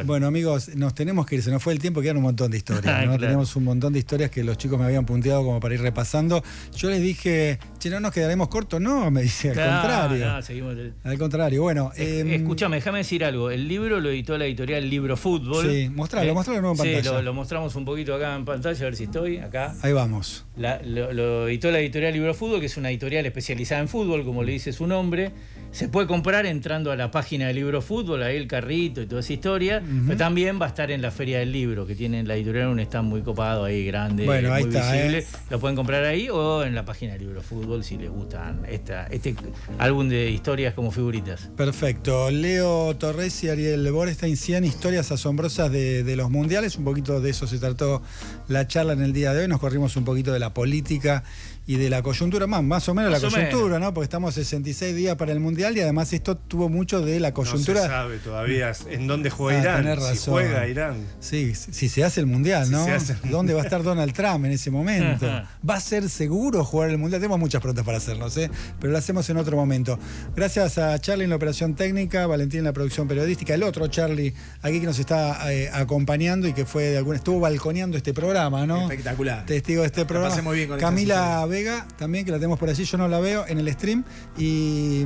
Bueno, amigos, nos tenemos que ir, se nos fue el tiempo, quedan un montón de historias, ¿no? Claro. Tenemos un montón de historias que los chicos me habían punteado como para ir repasando. Yo les dije, che, ¿no nos quedaremos cortos? No, me dice, al contrario. No, seguimos. Al contrario, bueno. Escuchame, déjame decir algo. El libro lo editó la editorial Libro Fútbol. Sí, mostralo nuevo en pantalla. Sí, lo mostramos un poquito acá en pantalla, a ver si estoy acá. Ahí vamos. Lo editó la editorial Libro Fútbol, que es una editorial especializada en fútbol, como le dice su nombre. Se puede comprar entrando a la página de Libro Fútbol, ahí el carrito y toda esa historia, pero también va a estar en la Feria del Libro, que tiene la editorial un stand muy copado ahí, grande, bueno, ahí muy está, visible. Lo pueden comprar ahí o en la página de Libro Fútbol si les gustan este álbum de historias como figuritas. Perfecto. Leo Torres y Ariel Borestein, 100 historias asombrosas de los mundiales. Un poquito de eso se trató la charla en el día de hoy. Nos corrimos un poquito de la política y de la coyuntura, más o menos la coyuntura, ¿no? Porque estamos 66 días para el mundial y además esto tuvo mucho de la coyuntura. No se sabe todavía en dónde juega Irán. Tenés razón. Si juega Irán. Sí, si se hace el mundial, ¿no? ¿Dónde va a estar Donald Trump en ese momento? ¿Va a ser seguro jugar el mundial? Tenemos muchas preguntas para hacernos, pero lo hacemos en otro momento. Gracias a Charlie en la operación técnica, Valentín en la producción periodística, el otro Charlie aquí que nos está acompañando y que estuvo balconeando este programa, ¿no? Espectacular. Testigo de este programa. Pasé muy bien con Camila Vega también, que la tenemos por allí, yo no la veo en el stream, y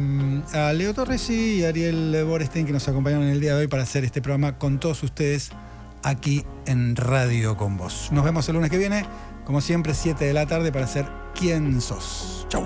a Leo Torres y Ariel Borestein, que nos acompañaron en el día de hoy para hacer este programa con todos ustedes aquí en Radio Con Vos. Nos vemos el lunes que viene, como siempre, 7 de la tarde, para hacer ¿Quién sos? Chau.